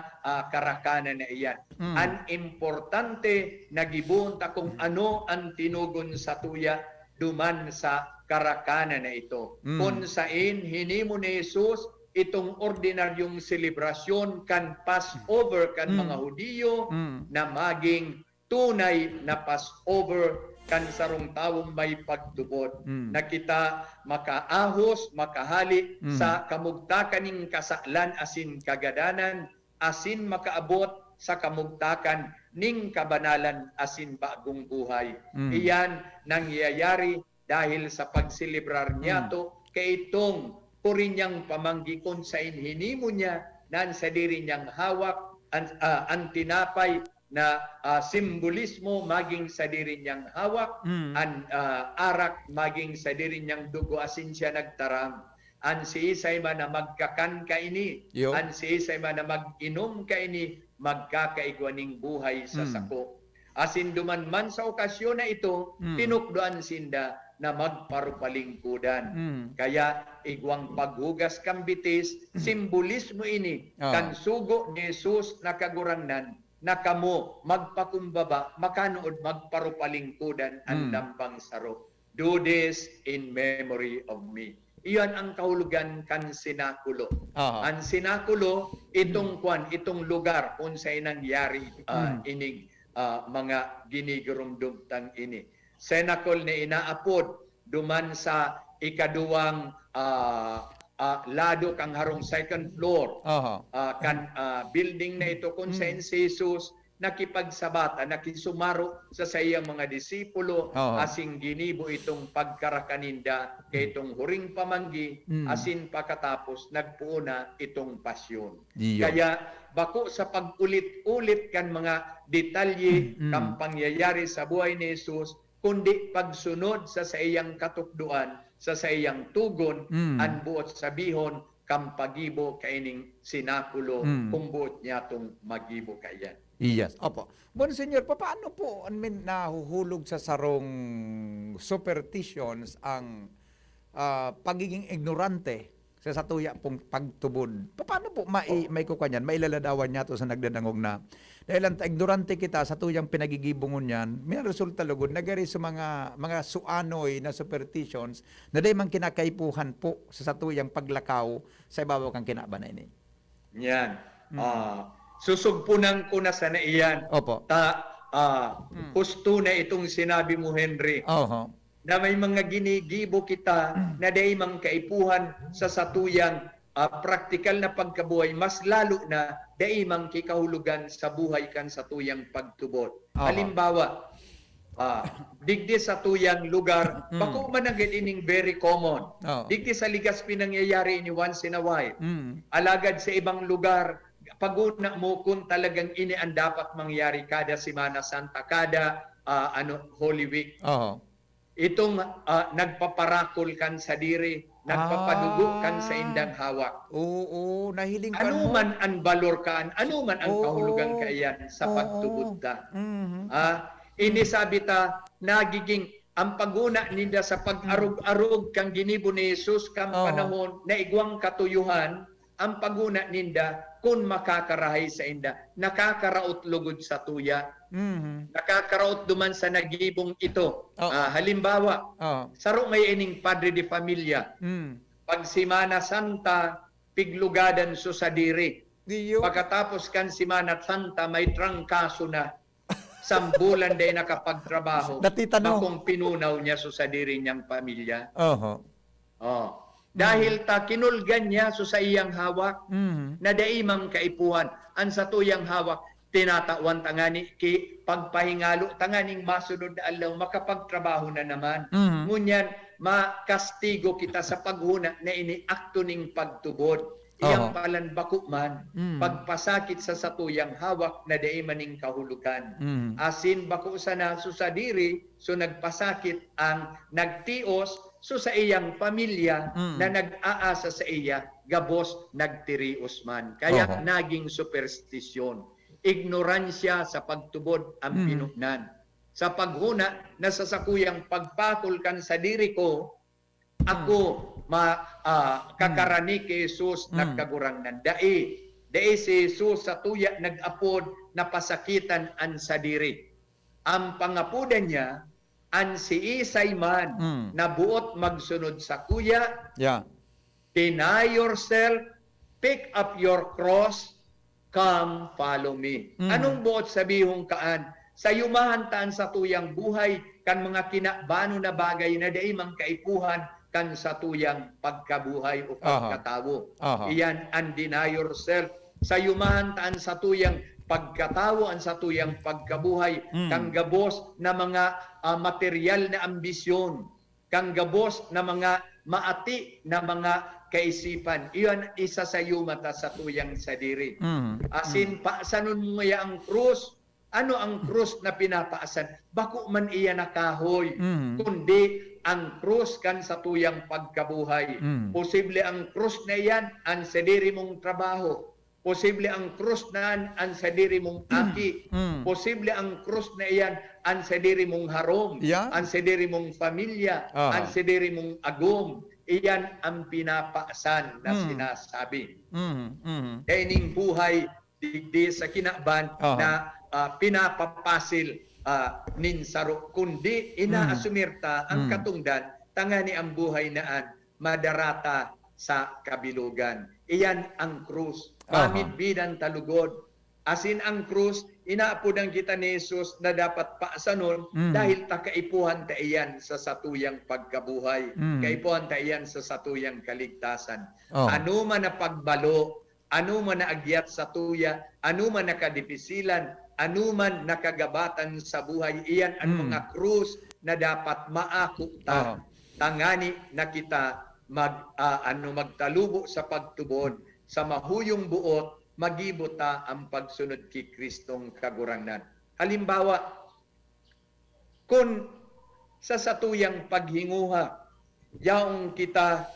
karakanan na iyan. Ang importante nagibun ta kung ano ang tinugon sa tuya duman sa karakanan na ito. Kung sain hinimo ni Jesus itong ordinaryong selebrasyon kan Passover kan mga Hudiyo na maging tunay na Passover kan sarong tawong may pagtubod na kita makaahos, makahali sa kamugtakan ning kasaklan asin kagadanan, asin makaabot sa kamugtakan ning kabanalan asin bagong buhay. Iyan nangyayari dahil sa pagselebrar niya to kay itong purinyang pamanggikon sa inhinimo niya nan sa diri niyang hawak ang tinapay na simbolismo maging sa diri niyang hawak, an arak maging sa diri niyang dugo asin siya nagtaram. An si Isay man na magkakan ka ini, an si Isay man na mag-inom ka ini, magkakaigwaning buhay sa sako. Asin duman man sa okasyon na ito, tinukdoan sinda na magparupalingkudan. Kaya igwang paghugas kambitis, simbolismo ini, kan sugo ni Jesus na kagurangnan, na kamo magpakumbaba, makanood magparupalingkudan ang lambang saro. Do this in memory of me. Iyan ang kahulugan kan sinakulo. Ang sinakulo, itong itong lugar kung sa nangyari ining mga ginigurumdumtang ini. Senakol na inaapod duman sa ikaduwang lado kang harong second floor kan building na ito kung sa Jesus nakipagsabata, nakisumaro sa sayang mga disipulo asing ginibo itong pagkarakaninda kay itong huring pamanggi asin pagkatapos nagpuuna itong pasyon. Kaya bako sa pag-ulit-ulit kan mga detalye kang pangyayari sa buhay ni Jesus kundi pagsunod sa iyang katukduan, sa iyang tugon, ang buot sabihon, kam pagibo kaining sinakulo, kung buot niya itong magibo kayan. Yes. Opo. Monsignor, paano po nahuhulog sa sarong superstitions ang pagiging ignorante sa satuya pong pagtubod? Paano po may kukanyan, mailaladawan niya to sa nagdadangog na dahil ang ignorante kita sa tuyang pinagigibungon yan, may resulta lugod nagari sa mga suanoy na superstitions na dahil man kinakaipuhan po sa satuyang paglakaw sa ibabaw kang kinabanay ni. Yan. Susugpunan ko na sana iyan. Opo. Husto na itong sinabi mo, Henry. Na may mga ginigibo kita na dahil mang kaipuhan sa satuyang praktikal na pagkabuhay, mas lalo na dahil mang kikahulugan sa buhay kan sa tuyang pagtubot. Halimbawa, digdi sa tuyang lugar, bako man ang ining very common. Digdi sa ligas pinangyayari ini once in a while. Alagad sa ibang lugar, paguna mo kung talagang ini ang dapat mangyari kada Semana Santa, kada Holy Week. Itong nagpaparakol kan sa diri, nagpapadugo kan sa indang hawak. Nahiling ka ano man ang balor kaan, ano man ang kahulugan kaiyan sa pagtubod ta. Ini sabi ta, nagiging ang paguna ninda sa pag-arug-arug kang ginibo ni Jesus kang panahon na igwang katuyuhan, ang paguna ninda kung makakarahay sa inda, nakakaraot lugod sa tuya, nakakaraot duman sa nagibong ito. Halimbawa, saro may ining padre de familia, pag Semana Santa, piglugadan so sa diri. Pagkatapos kan Semana Santa, may trangkaso na, sambulan day nakapagtrabaho, kung pinunaw niya so sa diri niyang pamilya. Dahil ta kinulgan niya so sa iyang hawak na daimang kaipuhan ang sa tuyang hawak tinatawan tangani ki pagpahingalo tanganing masunod na alaw makapagtrabaho na naman. Ngunyan makastigo kita sa paghuna na ini akto ning pagtubod. Iyang palan bako man pagpasakit sa satuyang hawak na daimaning kahulugan. Asin bako sana so sa diri so nagpasakit ang nagtios so sa iyang pamilya na nag-aasa sa iya, gabos nagtirios man. Kaya naging superstisyon. Ignoransya sa pagtubod ang pinugnan. sa paghuna na sa sakuyang pagpakol kan sa diri ko, ako kakarani kay Jesus nagkagurangnan. Dai si Jesus sa tuya nag-apod na pasakitan an sa diri. Ang pangapudan niya, an si Isay man na buot magsunod sa kuya, Yeah. deny yourself, pick up your cross, come follow me. Anong buot sabihong kaan? Sa yumahantaan sa tuyang buhay, kan mga kinabano na bagay na dai mang kaipuhan kan sa tuyang pagkabuhay o pagkatawo. Iyan ang deny yourself. Sa yumahantaan sa tuyang pagkatawo, ang sa tuyang pagkabuhay, kang gabos na mga material na ambisyon, kang gabos na mga maati na mga kaisipan. Iyan isa sa yumata sa tuyang sadiri. Asin paasanon mo ya ang krus. Ano ang krus na pinapaasan? Bako man iya na kahoy, kundi ang krus kan sa tuyang pagkabuhay. Posible ang krus na iyan ang sadiri mong trabaho. Posible ang krus na ang sadiri mong aki. Posible ang krus na iyan ang sadiri mong harong, ang sadiri mong pamilya, ang sadiri mong agom. Iyan ang pinapaasan na sinasabi. Kaining buhay digdi sa kinaban na pinapapasil ninsaro, kundi inaasumirta ang katungdan tangani ang buhay naan madarata sa kabilugan. Iyan ang krus. Pamit bidan talugod. Asin ang krus, inaapudang kita ni Jesus na dapat paasanon dahil takaipuhan ta iyan sa satuyang pagkabuhay. Kaipuhan ta iyan sa satuyang kaligtasan. Ano man na pagbalo, ano man na agyat sa tuya, ano man na kadipisilan, ano man nakagabatan sa buhay, iyan ang mga krus na dapat maako ta. Tangani na kita magtalubo sa pagtubod, sa mahuyong buot, magibota ang pagsunod kay Kristong kagurangnan. Halimbawa, kung sa satuyang paghinguha, yaong kita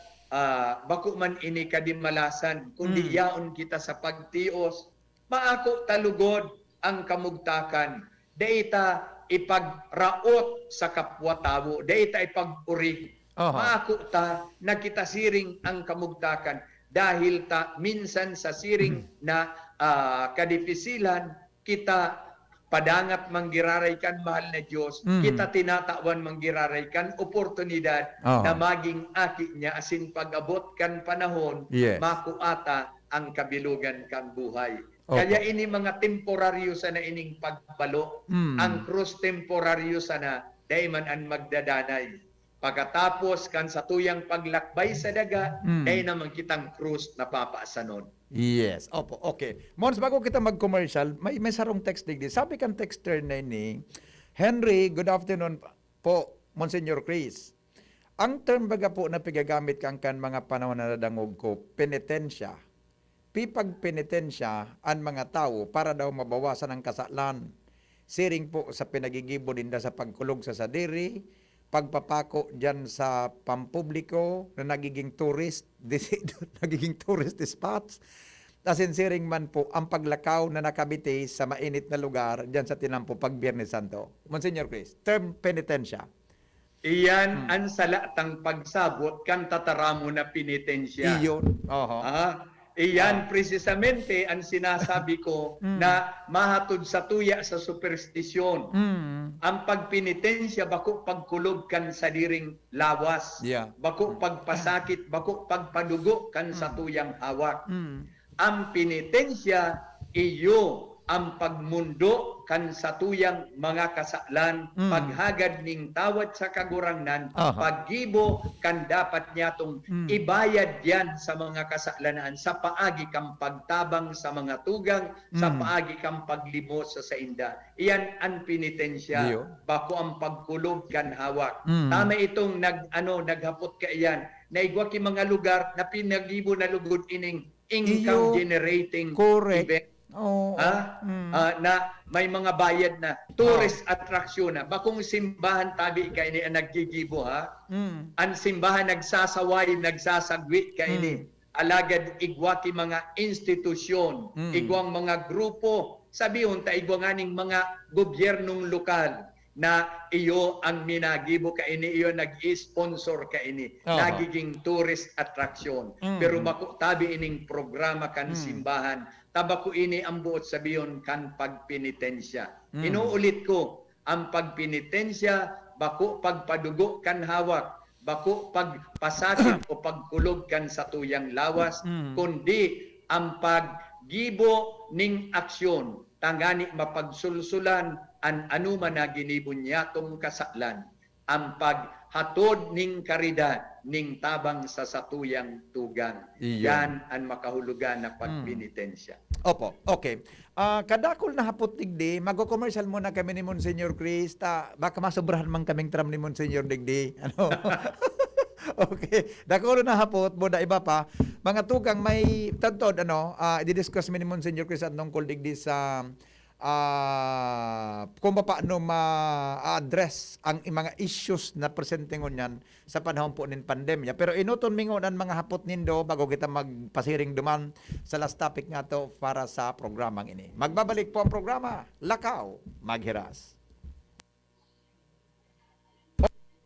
bako man ini kadimalasan, kundi yaon kita sa pagtios, maako talugod ang kamugtakan. Deita ipagraot sa kapwa-tawo, deita ipag-uri. Maako ta na kita siring ang kamugtakan dahil ta minsan sa siring na kadipisilan kita padangat manggiraraykan mahal na Diyos, kita tinatawan manggiraraykan oportunidad na maging aki niya asin pag-abot kan panahon, makuata ang kabilugan kang buhay. Kaya ini mga temporaryo sana ining pagbalo, ang krus temporaryo sana, dahil man ang magdadanay. Pagkatapos kan sa tuyang paglakbay sa daga, dahil naman kitang krus na papaasanon. Yes. Opo, okay. Mons, bago kita mag-commercial, may sarong text digdi. Sabi kan texter na ni Henry, good afternoon po, Monsignor Chris. Ang term baga po na pigagamit kang kan mga panahon na nadangog ko, penitensya. Pipag penitensya ang mga tao para daw mabawasan ang kasalan. Siring po sa pinagigibo dinda sa pagkulog sa sadiri, pagpapako dyan sa pampubliko na nagiging tourist spots. Asin siring man po ang paglakaw na nakabiti sa mainit na lugar dyan sa tinampo pag Biyernes Santo. Monsignor Chris, term penitensya. Iyan ang salatang pagsabot kan tataramo na penitensya. Iyon. Iyan precisamente ang sinasabi ko na mahatod sa tuya sa superstisyon. Ang pagpenitensya, bako pagkulog kan sa diring lawas. Bako pagpasakit, bako pagpadugo kan sa tuyang hawak. Ang penitensya, iyo ang pagmundo kan sa tuyang mga kasalan, paghagad ning tawad sa kagurangnan, paggibo kan dapat niya tong ibayad yan sa mga kasalanan, sa paagi kang pagtabang sa mga tugang, sa paagi kang paglimos sa sainda. Iyan ang penitensya, bako ang pagkulog kan hawak. Tama itong naghapot ka iyan, na igwa ki mga lugar na pinagibo na lugod ining income generating event. Na may mga bayad na tourist attraction na bakong simbahan tabi kay ni naggigibo ang simbahan nagsasaway nagsasagwi kay ni alagad igwati mga institusyon igwang mga grupo sabihon ta igwanganing mga gobyernong lokal na iyo ang minagibo ka ini, iyo nag-sponsor ka ini, nagiging tourist attraction. Pero bako tabi ining programa kan simbahan, tabako ini ang buot sabiyon kan pagpenitensya. Inuulit ko, ang pagpenitensya bako pagpadugo kan hawak, bako pagpasakit o pagkulog kan sa tuyang lawas, kundi ang paggibo ning aksyon, tangani mapagsulsulan an anuman na ginibunyatong kasaklan, ang paghatod ning karidad ning tabang sa satuyang tugang. Yan ang makahulugan na pagpenitensya. Opo, okay. Kadakol na hapot digdi, mag-commercial muna kami ni Monsignor Chris, baka masobrahan man kaming tram ni Monsignor digdi. Ano? Okay. Dakol na hapot, boda iba pa. Mga tugang may tantod, i-discuss mi ni Monsignor Chris at nung digdi sa kung paano ma-address ang mga issues na presente ngunyan sa panahon po ng pandemya. Pero inuton mingon ang mga hapot nindo bago kita magpasiring duman sa last topic nga to para sa programang ini. Magbabalik po ang programa, Lakaw, Maghiras.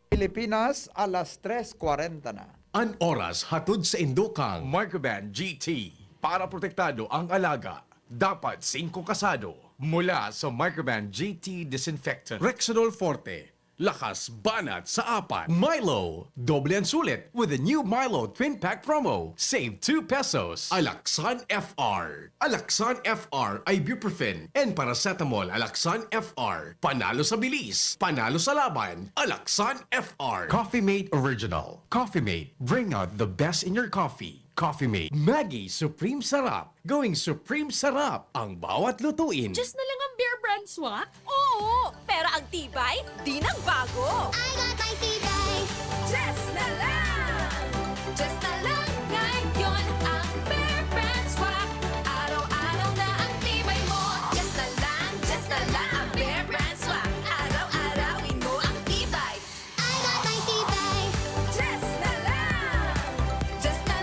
Pilipinas, alas 3:40 na. An oras hatod sa Indokang Microban GT. Para protektado ang alaga, dapat 5 kasado. Mula sa Microban GT Disinfectant. Rexidol Forte. Lakas banat sa 4. Milo. Doble ang sulit with the new Milo Twin Pack promo. Save 2 pesos. Alaxan FR. Alaxan FR ibuprofen and paracetamol. Alaxan FR. Panalo sa bilis. Panalo sa laban. Alaxan FR. Coffee Mate Original. Coffee Mate. Bring out the best in your coffee. Coffee Mate. Maggie Supreme Sarap. Going Supreme Sarap. Ang bawat lutuin. Just na lang ang Bear Brand swak? Oo! Pero ang tibay, di nang bago! I got my tibay. Just na lang! Just na lang ngayon ang Bear Brand swak. Araw-araw na ang tibay mo. Just na lang ang Bear Brand swak. Araw-arawin mo ang tibay. I got my tibay. Just na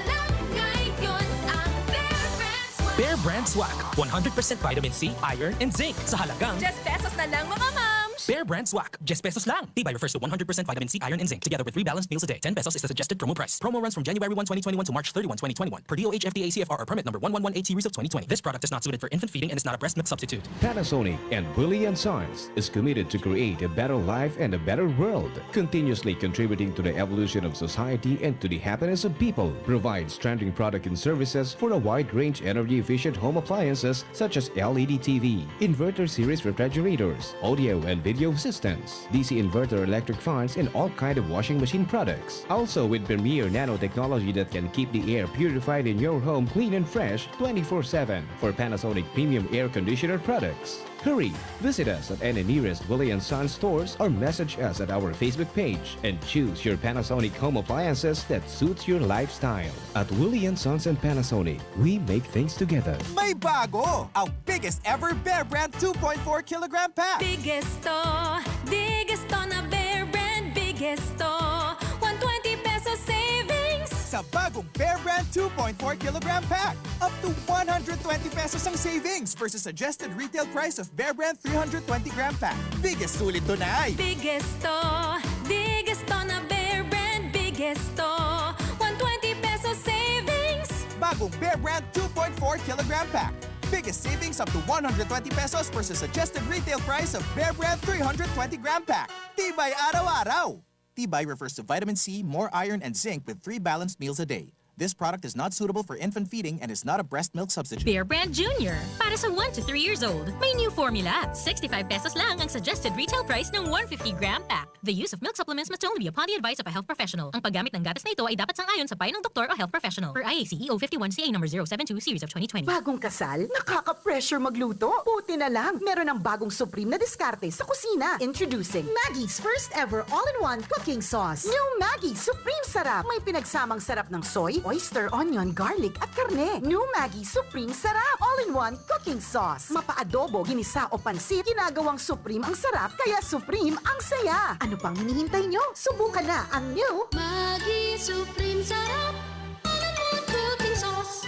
lang ngayon ang Bear Brand swak. Bear Brand Swag. 100% vitamin C, iron, and zinc sa halagang Just pesos na lang mga mams! Bear Brand Swag. Just pesos lang. Tibay refers to 100% vitamin C, iron, and zinc together with 3 balanced meals a day. 10 pesos is the suggested promo price. Promo runs from January 1, 2021 to March 31, 2021 per DOH FDA CFR or permit number 1118 series of 2020. This product is not suited for infant feeding and is not a breast milk substitute. Panasonic and Willie & Sons is committed to create a better life and a better world, continuously contributing to the evolution of society and to the happiness of people. Provides trending product and services for a wide range energy-efficient home appliances such as LED TV, inverter series refrigerators, audio and video systems, DC inverter electric fans, and all kind of washing machine products. Also with premier nanotechnology that can keep the air purified in your home clean and fresh 24/7 for Panasonic premium air conditioner products. Hurry! Visit us at any nearest Willie & Sons stores or message us at our Facebook page and choose your Panasonic home appliances that suits your lifestyle. At Willie & Sons and Panasonic, we make things together. May bago! Ang biggest ever Bear Brand 2.4 kilogram pack! Biggest to na Bear Brand, biggest to. 120 pesos savings! Sa bagong Bear Brand 2.4 kilogram pack, up to 120 pesos ang savings versus suggested retail price of Bear Brand 320 gram pack. Biggest sulit to na ay Biggest to na Bear Brand, biggest to. 120 pesos savings! bagong Bear Brand 2.4 kilogram pack. Biggest savings up to 120 pesos versus suggested retail price of Bear Brand 320 gram pack. Tibay araw-araw! Tibay refers to vitamin C, more iron, and zinc with 3 balanced meals a day. This product is not suitable for infant feeding and is not a breast milk substitute. Bear Brand Junior. Para sa 1 to 3 years old. May new formula. 65 pesos lang ang suggested retail price ng 150 gram pack. The use of milk supplements must only be upon the advice of a health professional. Ang paggamit ng gatas na ito ay dapat sang-ayon sa payo ng doktor o health professional. Per IAC EO 51 CA number 072 series of 2020. Bagong kasal? Nakaka-pressure magluto? Buti na lang, meron ng bagong Supreme na diskarte sa kusina. Introducing Maggie's first ever all-in-one cooking sauce. New Maggie Supreme Sarap. May pinagsamang sarap ng soy, oyster, onion, garlic at karne. New Maggie Supreme Sarap. All-in-one cooking sauce. Mapa-adobo, ginisa o pansit, ginagawang Supreme ang sarap, kaya Supreme ang saya. Ano pang hinihintay nyo? Subukan na ang new Maggie Supreme Sarap. All-in-one cooking sauce.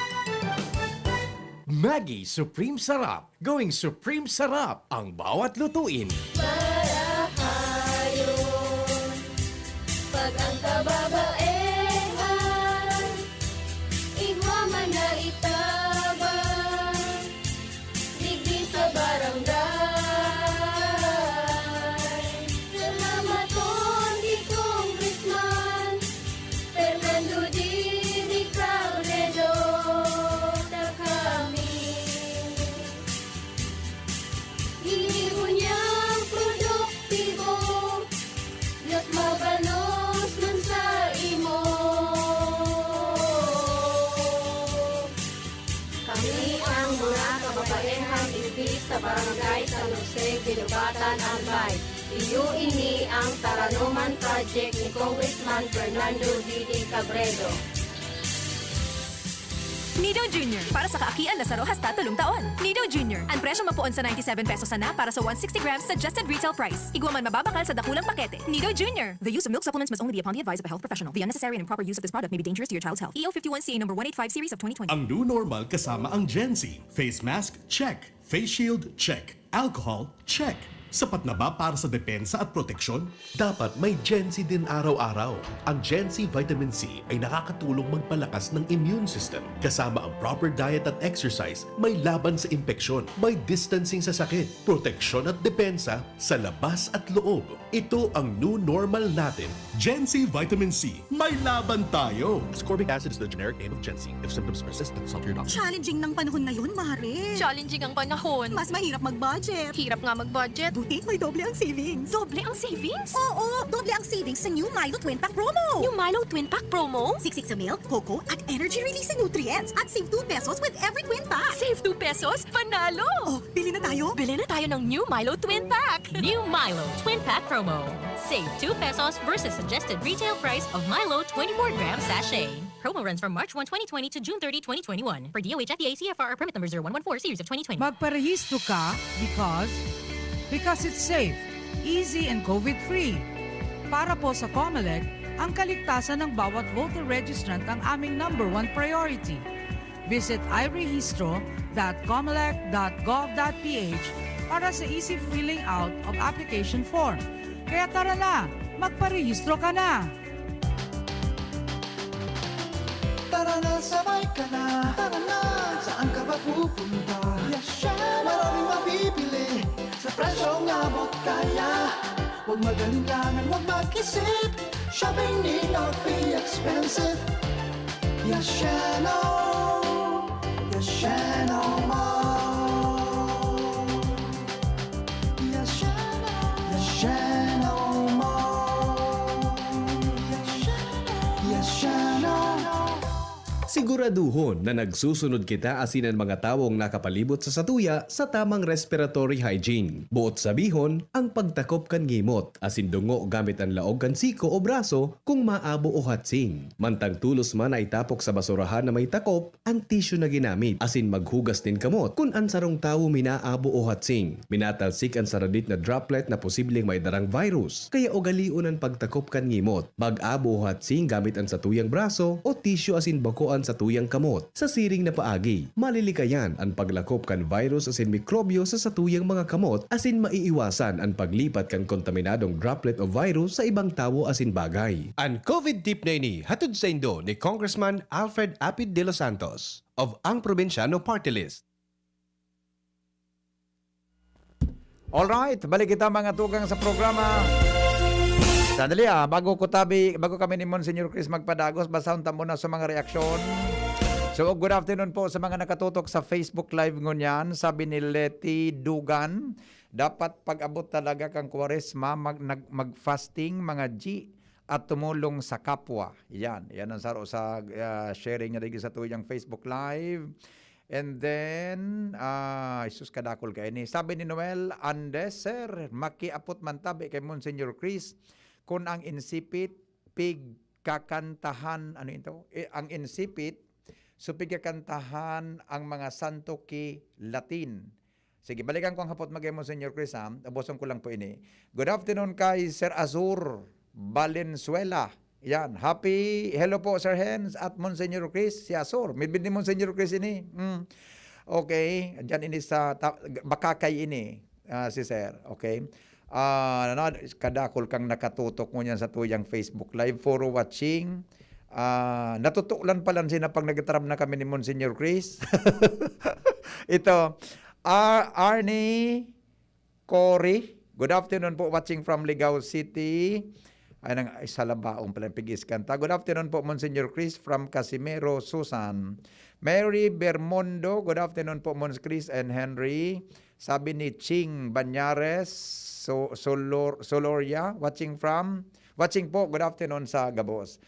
Maggie Supreme Sarap. Going Supreme Sarap ang bawat lutuin. Para paenhan ibi sa barangay San Jose, Ginubatan, Albay. Iyo ini ang Taranuman Project ni Congressman Fernando Didi Cabredo. Nido Jr. para sa kaakian na saro hasta 3 taon. Nido Jr. Ang presyo mapuon sa 97 pesos na para sa 160 grams suggested retail price. Igwa man mababakal sa dakulang pakete. Nido Jr. The use of milk supplements must only be upon the advice of a health professional. The unnecessary and improper use of this product may be dangerous to your child's health. EO 51CA number 185 series of 2020. Ang new normal kasama ang Gen Z. Face mask? Check. Face shield? Check. Alcohol? Check. Sapat na ba para sa depensa at proteksyon? Dapat may Gen-Z din araw-araw. Ang Gen-Z Vitamin C ay nakakatulong magpalakas ng immune system. Kasama ang proper diet at exercise, may laban sa impeksyon, may distancing sa sakit, proteksyon at depensa sa labas at loob. Ito ang new normal natin. Gen Z Vitamin C. May laban tayo! Ascorbic acid is the generic name of Gen-Z. If symptoms persist, consult your doctor. Challenging ng panahon ngayon, Mare. Challenging ang panahon. Mas mahirap mag-budget. Hirap nga mag-budget. Buti may doble ang savings. Doble ang savings? Oo, doble ang savings sa New Milo Twin Pack Promo. Yung Milo Twin Pack promo? Siksik sa milk, cocoa, at energy-releasing nutrients. At save 2 pesos with every twin pack. Save 2 pesos? Panalo! Oh, bili na tayo? Bili na tayo ng New Milo Twin Pack! New Milo Twin Pack promo. Save 2 pesos versus suggested retail price of Milo 24-gram sachet. Promo runs from March 1, 2020 to June 30, 2021. Per DOH FDA CFR permit number 0114 series of 2020. Magparehistro ka because it's safe, easy and COVID-free. Para po sa COMELEC, ang kaligtasan ng bawat voter registrant ang aming #1 priority. Visit irehistro.comelec.gov.ph para sa easy filling out of application form. Kaya tara na, magparehistro ka na! Tara na, sabay ka na. Tara na, saan ka ba pupunta? Maraming mabibili sa presyong abot kaya. Huwag magalinlangan, huwag mag-isip. Shopping need not be expensive. Yashano Mall. Yashano Mall. Yashano. Siguraduhon na nagsusunod kita asinan mga tawong nakapalibot sa satuya sa tamang respiratory hygiene. Buot sabihon, ang pagtakop kan ngimot, asin dungo gamit ang laog kan siko o braso kung maabo o hatsing. Mantang tulos man ay tapok sa basurahan na may takop, ang tissue na ginamit, asin maghugas din kamot kung ang sarong tawo minaabo o hatsing. Minatalsik ang saradit na droplet na posibleng may darang virus. Kaya ugaliun ang pagtakop kan ngimot, mag-abo o hatsing gamit ang satuyang braso o tissue asin bakoan sa tuyang kamot. Sa siring na paagi, malilikayan ang paglakop kan virus asin mikrobyo sa satuyang mga kamot asin maiiwasan ang paglipat kan kontaminadong droplet o virus sa ibang tawo asin bagay. Ang COVID tip na ini hatod sa Indo ni Congressman Alfred Apid de los Santos of Ang Probinsyano Party List. Alright, balik kita mga tugang sa programa. Sandali bago kami ni Monsignor Chris magpadagos, basahan ta muna sa mga reaksyon. So, good afternoon po sa mga nakatutok sa Facebook Live ngunyan. Sabi ni Letty Dugan, dapat pag-abot talaga kang Kwaresma, mag-fasting mga G at tumulong sa kapwa. Yan ang saro sa sharing niya sa tuyang Facebook Live. And then, isus kadakol ka ini. Sabi ni Noel Andes, sir, makiapot man tabi kay Monsignor Chris kung ang insipit pigkakantahan, ano ito? Ang insipit, so pigkakantahan ang mga santo ki Latin. Sige, balikan ko ang hapot magay Monsignor Chris, ha? Abosong ko lang po ini. Good afternoon kay Sir Azur Valenzuela. Yan, hello po Sir Hens at Monsignor Chris, si Azur. May ni Monsignor Chris ini. Okay, dyan ini sa, bakakay ini, si Sir, okay. Kadakol kang nakatutok mo niyan sa tuyang Facebook Live for watching. Natutuklan pala sina pag nagtaram na kami ni Monsignor Chris. Ito, Arnie Cory. Good afternoon po, watching from Ligao City. Ay nang isa labaong pala pigis kanta. Good afternoon po, Monsignor Chris from Casimero, Susan. Mary Bermondo, good afternoon po, Mons Chris and Henry. Sabi ni Ching Banyares, Soloria, watching po, good afternoon sa Gabos.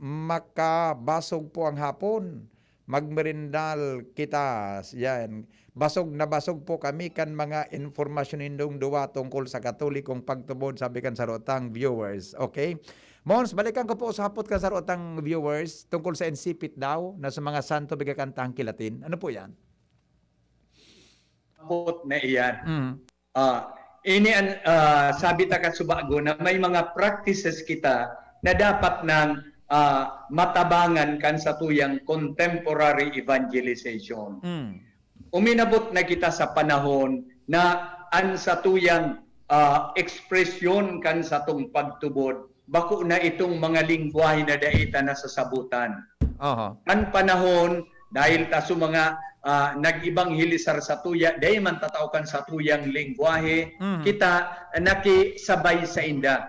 Makabasog po ang hapon. magmerindal kita. Yan. Basog na basog po kami kan mga informasyon indong duwa tungkol sa katolikong pagtubod, sabi kan sa rotang viewers. Okay? Mons, balikan ko po sa hapot ka sa rotang viewers tungkol sa insipit daw na sa mga santo bigakantang kilatin. Ano po yan? Hapot na iyan. Ini sabi ta kasubago na may mga practices kita na dapat nang matabangan kan sa tuyang contemporary evangelization. Uminabot na kita sa panahon na an sa tuyang ekspresyon kan sa tung pagtubod, bako na itong mga lingwahe na daita na sasabutan. An panahon, dahil ta sa mga nag-ibang hilisar sa tuya, dahil man tatawkan sa tuyang lingwahe, kita nakisabay sa inda.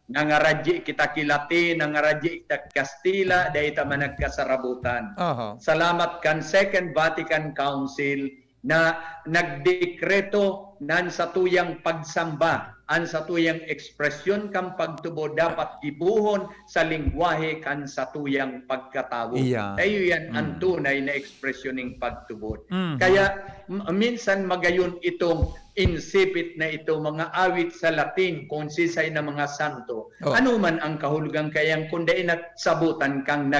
Nangaradyi kita kilati, nangaradyi kita Kastila, dahil ta man nagkasarabutan. Salamat kan Second Vatican Council na nagdekreto nan sa tuyang pagsamba, an sa tuyang ekspresyon kang pagtubo dapat gibuhon sa lingwahe kan sa tuyang pagkatawo. Ayo yan ang tunay na ekspresyon ng pagtubod. Kaya minsan magayon itong insipit na ito, mga awit sa Latin, kung sisay na mga santo. Ano man ang kahulugan kayang kundi sabutan kang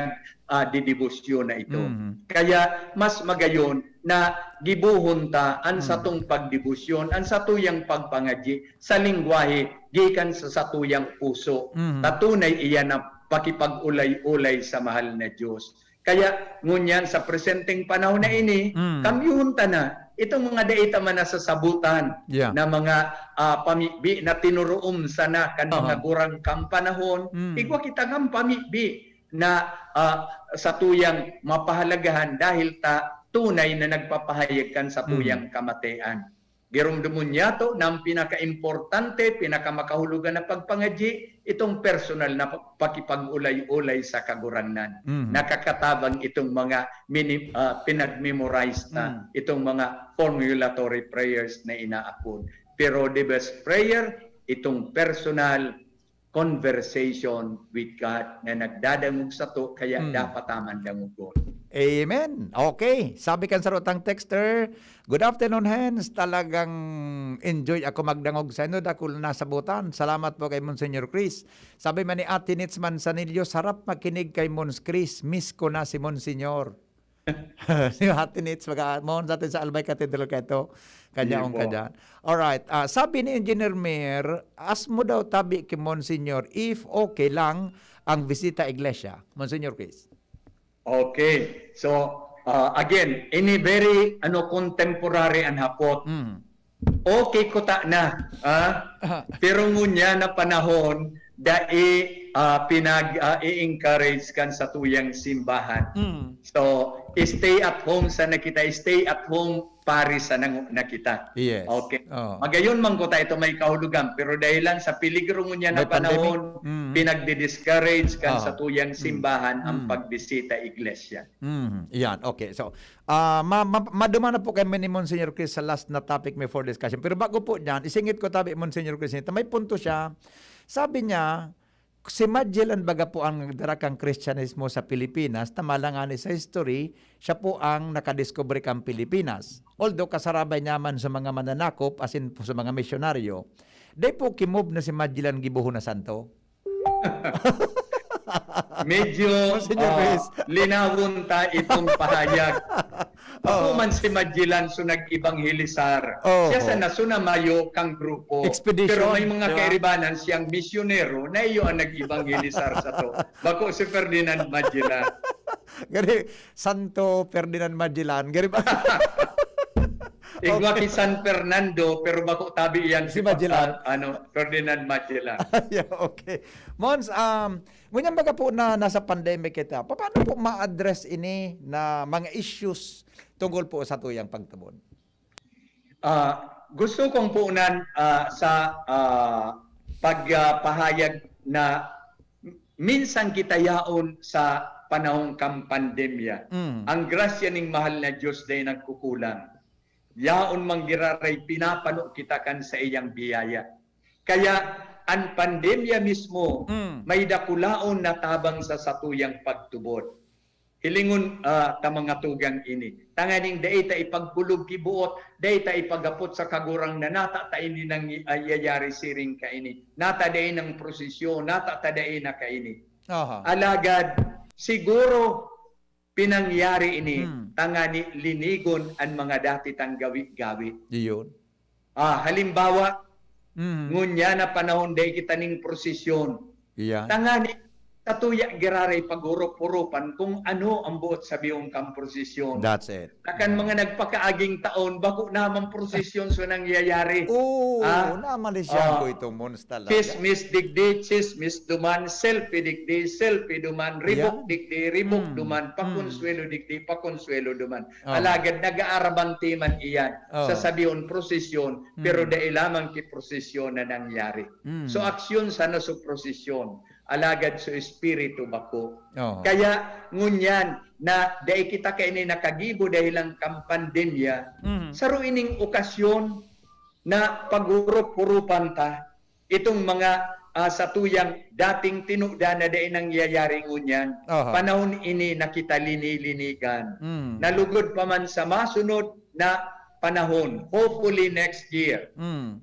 didibusyon na ito. Kaya mas magayon na gibuhon ta an sa tong pagdibusyon, an sa tuyang pagpangadyi sa lingwahe gikan sa satuyang puso. Tatunay iyan na pakipag-ulay-ulay sa mahal na Diyos. Kaya ngunyan sa presenteng panahon na ini, kamyuhon ta na itong mga daita man na sasabutan na mga pamibi na tinuruom sana kan mga gurang kang panahon, igwa kita ng pamibi na sa tuyang mapahalagahan dahil ta tunay na nagpapahayag kan sa tuyang kamatayan. Girumdumun niya to na ang pinaka-importante, pinaka-makahulugan na pagpangadyi, itong personal na pakipag-ulay-ulay sa kaguranan. Nakakatabang itong mga pinag-memorize na, itong mga formulatory prayers na inaapon. Pero the best prayer, itong personal conversation with God na nagdadangog sa to, kaya dapat taman dangugon. Amen. Okay. Sabi kan sa rotang texter, good afternoon, Hens. Talagang enjoy ako magdangog sa inyo. Ako nasabutan. Salamat po kay Monsignor Chris. Sabi man ni Ate Nitz Manzanillo, sarap makinig kay Mons Chris. Miss ko na si Monsignor. Si Ate Nitz, Mons natin sa Albay Cathedral kayo. Kanyaong kanya. Alright. Sabi ni Engineer Mayor, as mo daw tabi kay Monsignor if okay lang ang bisita iglesia. Monsignor Chris. Okay. So, again, ini very contemporary ang hapot. Okay ko ta na. Pero ngunya na panahon, pinag-i-encourage kan sa tuyang simbahan. So, stay at home sana kita. Stay at home Paris na kita. Yes. Okay. Magayon man ko ta ito may kahulugan, pero dahilan sa piligro niya na panahon, pinagdi-discourage kan sa tuyang simbahan ang pagbisita iglesia. Yan, okay. So, maduma na po kami ni Monsignor Chris sa last na topic may for discussion. Pero bago po dyan, isingit ko tabi Monsignor Chris, may punto siya. Sabi niya, si Magellan baga po ang nagdarakang Kristyanismo sa Pilipinas, tamalangani sa history, siya po ang nakadiscover kang Pilipinas. Although kasarabay naman sa mga mananakop, as in po sa mga misyonaryo, day po kimove na si Magellan gibuho na santo. Medyo linawon ta itong pahayag. Ako man si Magellan so nag-ibanghelisar. Siya sa nasunamayo kang grupo. Expedition, pero may mga kairibanan siyang misyonero na iyo ang nag-ibanghelisar sa to. Bako si Ferdinand Magellan. Gari, Santo Ferdinand Magellan. Gari ba? Igwa ki San Fernando, pero bako tabi yan si Magellan. Ferdinand Magellan. Yeah, okay. Mons, ngunyan baga po na nasa pandemic kita, paano po ma-address ini na mga issues tungkol po sa tuyang pagtubod? Gusto kong puunan sa pagpahayag na minsan kita yaon sa panahong kang pandemya. Ang grasya ng mahal na Diyos dahil nagkukulang. Yaon manggiraray pinapano kita kan sa iyang biyaya. Kaya ang pandemya mismo may dakulaon na tabang sa satuyang pagtubod. hilingon ta mga tugang ini. Tanganing dahi ta ipagpulog kibuot, dahi ta ipagapot sa kagurang na nata ta ini nang iyayari siring ka ini. Nata dahi ng prosesyon, nata ta dahi na ka ini. Alagad, siguro pinangyari ini, tangani linigon ang mga dati tang gawi-gawi. Iyon. Halimbawa, ngunya na panahon dahi kita ning prosesyon. Iya. Tangani, tatuya giraray pagurop-urupan kung ano ang buot sa biyong kamprosesyon. That's it. Takan mga nagpakaaging taon, bako naman prosesyon so nangyayari. Oo, namalisyan ko ito, Mons talaga. Chismis digdi, chismis duman, selfie digdi, selfie duman, ribok digdi, ribok duman, pakonsuelo digdi, pakonsuelo duman. Alagad nag-aaraban timan iyan sa sabiyon prosesyon, pero dahil lamang ki prosesyon na nangyari. So aksyon sana sa prosesyon. Alagad sa espiritu bako. Kaya ngunyan na dahil kita kaini nakagibo dahil ang kampandemya, saro ining okasyon na pagurop-urupan ta itong mga satuyang dating tinugda na dahil nangyayari ngunyan. Panahon ini na kita lini-linigan. Nalugod pa man sa masunod na panahon, hopefully next year,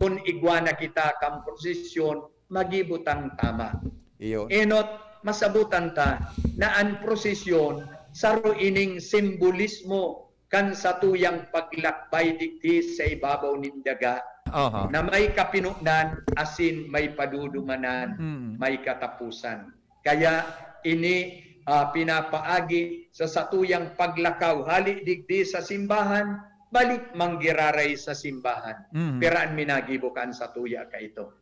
kung igwana kita kamprosesyon, magibutang tama. Enot, masabutan ta na ang prosesyon saro ining simbolismo kan satuyang paglakbay digdi sa ibabaw nin daga na may kapinugnan asin may padudumanan, may katapusan. Kaya ini pinapaagi sa satuyang paglakaw hali digdi sa simbahan, balik manggiraray sa simbahan. Peraan minagibukan satuya ka ito.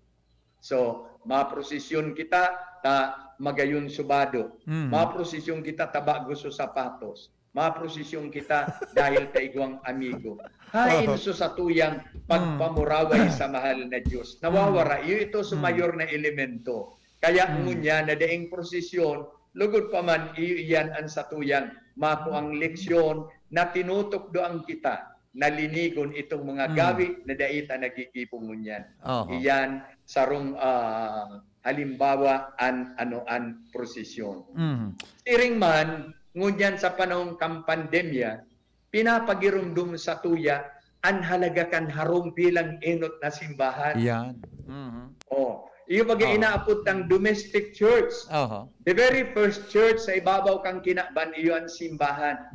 So, maprosesyon kita ta magayon subado. Maprosesyon kita taba gusto sapatos. Maprosesyon kita dahil ta igwang amigo. Hain so sa tuyang pagpamuraway sa mahal na Diyos. Nawawara iyo ito sa mayor na elemento. Kaya ngunya na daing prosesyon, lugod pa man iyo iyan ang satuyang mako ang leksyon na tinutok doang kita na linigon itong mga gawi na daita nagigipong ngunyan. Iyan sarong halimbawa an prosesyon. Tiring man ngunyan sa panahong kampandemya, pinapagirumdum sa tuya an halaga kan harong bilang enot na simbahan. Yan. Iyo bagay inaapod ng domestic church. The very first church sa ibabaw kang kinaban iyo ang simbahan.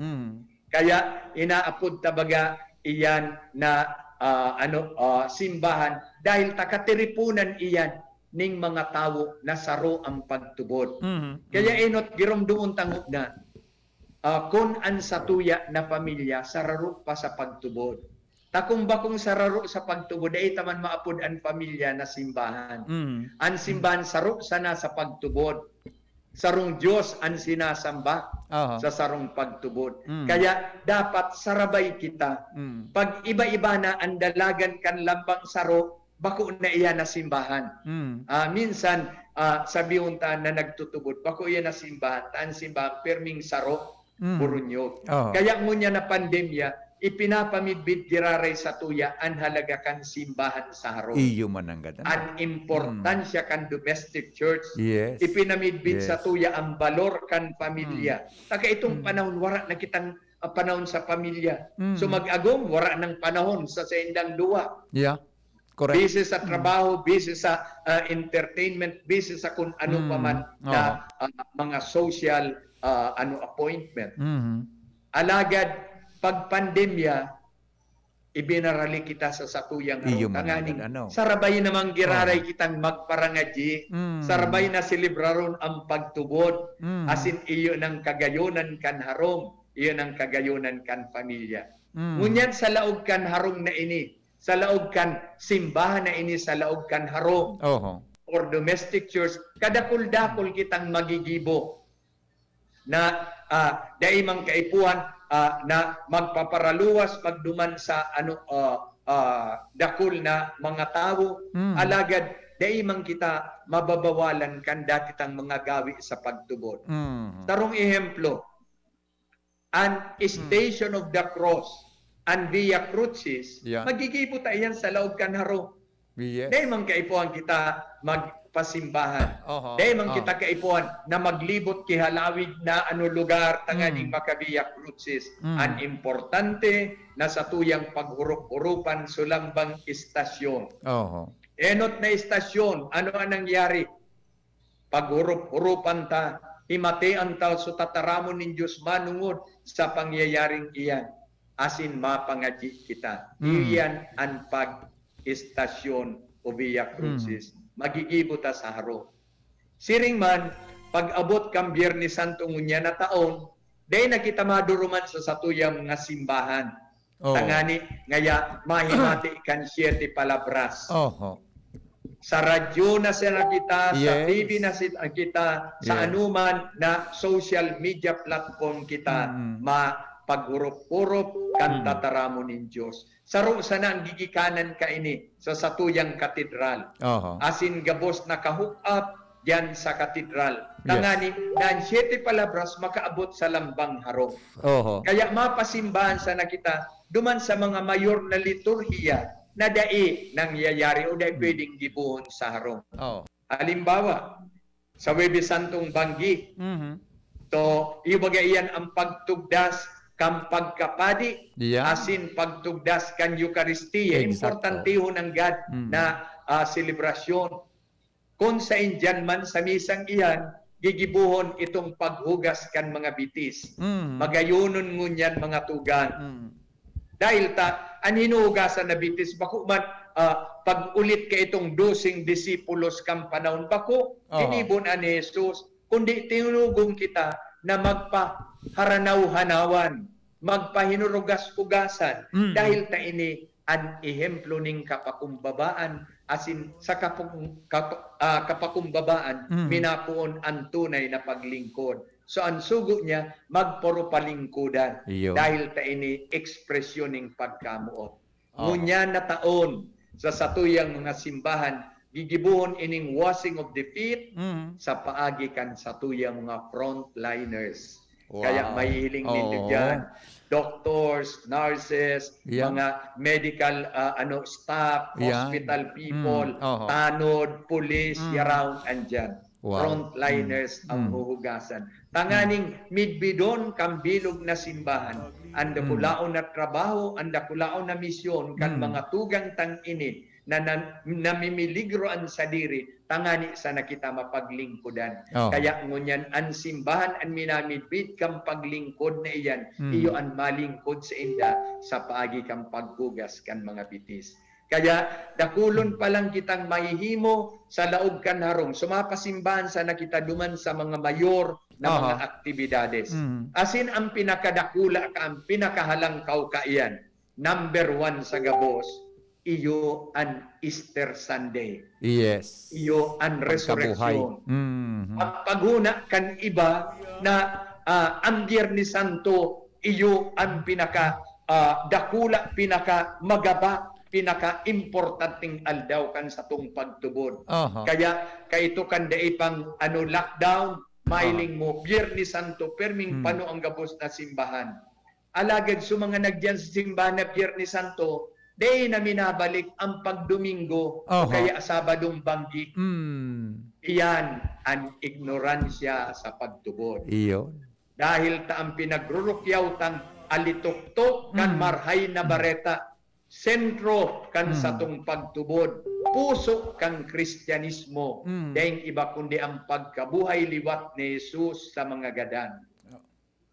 Kaya inaapod tabaga iyan na simbahan dahil takatiripunan iyan ning mga tao na saro ang pagtubod. Kaya enot giromduon tangog na kun an satuya na pamilya sararo pa sa pagtubod. Takong bakong sararo sa pagtubod ay taman maapod ang pamilya na simbahan. Ang simbahan saro sana sa pagtubod. Sarong Diyos ang sinasamba sa sarong pagtubod. Kaya dapat sarabay kita. Pag iba-iba na ang dalagan kan lambang saro, bako na iyan na simbahan. Minsan, sabihin ta na nagtutubod, bako iyan na simbahan. Taan simbahan, perming saro, burunyog. Kaya ngunya na pandemya, ipinapamidbid giraray sa tuya ang halaga kan simbahan sa haro. Iyo man ang ganda. Ang importansya kan domestic church. Yes. Ipinamidbid sa tuya ang balor kan pamilya. Taka itong panahon, wara na kitang panahon sa pamilya. So mag-agom, wara ng panahon sa indang duwa. Yeah. Correct. Busy sa trabaho, busy sa entertainment, busy sa kung ano pa man na mga social appointment. Alagad, pag pandemya, ibinarali kita sa satuyang tanganing. Sarabay namang giraray kitang magparangadji. Sarabay na selebraron ang pagtubod. Asin iyo ng kagayonan kan harong. Iyo ng kagayonan kan pamilya. Ngunyan sa laog kan harong na ini. Sa laog kan simbahan na ini. Sa laog kan harong. Or domestic church. Kadakul-dakul kitang magigibo. Na daimang kaipuan na magpaparaluwas pagduman sa dakul na mga tao. Alagad daimang kita mababawalan kan datitang mga gawi sa pagtubod. Tarong ehemplo, an Station of the Cross and Via Crucis, magigibo tayo yan sa laog kan haro. Daimang kaipuan kita pasimbahan. Oho. Dahil man kita kaipuan na maglibot kihalawig na lugar tanganing makabiyak cruces. Ang importante na sa tuyang paghurup-hurupan sulambang istasyon. Oho. Enot na istasyon, ano ang nangyari? Paghurup-hurupan ta, himatean ta so tataramon ng Diyos manungod sa pangyayaring iyan. Asin mapangadyi kita. Iyan ang pag-istasyon o Via Crucis. Magigibo ta sa haro. Siring man, pag-abot kang Biyernes Santo ngunya na taon, dahil na kita maduruman sa satuyang nga simbahan. Tangani, ngaya mahimati kan 7 palabras. Oho. Sa radyo na sila kita, sa Yes. TV na sila kita, sa Yes. anuman na social media platform kita, mapaghurup-hurup kan tataramo ng Diyos. Saro sana ang gigikanan ka ini sa satuyang katedral. Oho. Asin gabos na ka-hook up diyan sa katedral. Tangani, na ang 7 palabras makaabot sa lambang harong. Oho. Kaya mapasimbahan sana kita duman sa mga mayor na liturhiya na dai nangyayari o dai pwedeng gibuhon sa harong. Oh. Halimbawa, sa Huwebes Santong Banggi, to ibaga iyan ang pagtugdas kan pagkapadi, Yeah. asin pagtugdas kan Eucharistia. Exacto. Importantehon ang God na selebrasyon. Kung sa Indian man sa misang iyan, gigibuhon itong paghugas kan mga bitis. Magayunon ngunyan mga tugan. Dahil ang hinuhugasan na bitis, bako man pag-ulit ka itong 12 disipulos kang panahon, bako, tinibon ni Jesus, kundi tinulugong kita na magpaharanaw-hanawan, magpahinurugas-ugasan, dahil ta ini ang ehemplo ning kapakumbabaan, asin sa kapakumbabaan, minapuon ang tunay na paglingkod. So ang sugo niya, magpuro palingkudan. Iyo. Dahil ta ini ekspresyon ng pagkamuot. Ngunya na taon sa satuyang mga simbahan, gigibuhon ining washing of the feet sa paagi kan satuyang mga frontliners. Wow. Kaya mahihiling ninyo Oo. dyan. Doctors, nurses, Yeah. mga medical staff, Yeah. hospital people, Oho. tanod, police, around andyan. Wow. Frontliners ang huhugasan. Tanganing midbidon kang bilog na simbahan, ang dakulaon na trabaho, ang dakulaon na misyon, kan mga tugang tang ini, na namimiligroan sa diri, tangani sa nakita mapaglingkodan. Oh. Kaya ngunyan, ang simbahan ang minamidbid kang paglingkod na iyan, iyo ang malingkod sa inda sa paagi kang paghugas kan mga bitis. Kaya dakulon pa lang kitang mahihimo sa laog kan harong. Sumapasimbahan sa nakita duman sa mga mayor na mga aktibidades. Asin ang pinakadakula ka, ang pinakahalangkaw ka iyan. Number 1 sa gabos, iyo ang Easter Sunday. Yes. Iyo ang resurrection. Mhm. Paghuna kan iba na ang Biyernes Santo, iyo ang pinaka dakula, pinaka magaba, pinaka-importanting aldaw kan sa tung pagtubod. Kaya kaito kan dai pang lockdown, mailing mo Biyernes Santo perming pano ang gabos na simbahan. Alagad sa mga nagdiyan sa simbahan na Biyernes Santo, dai na minabalik ang pagdomingo o kaya Sabadong Banggi. Iyan ang ignoransya sa pagtubod. Iyo. Dahil ta ang pinagrurukyaw tang alituktok kan marhay na bareta, sentro kan satong pagtubod, puso kang Kristyanismo, dahil iba kundi ang pagkabuhay liwat ni Jesus sa mga gadan.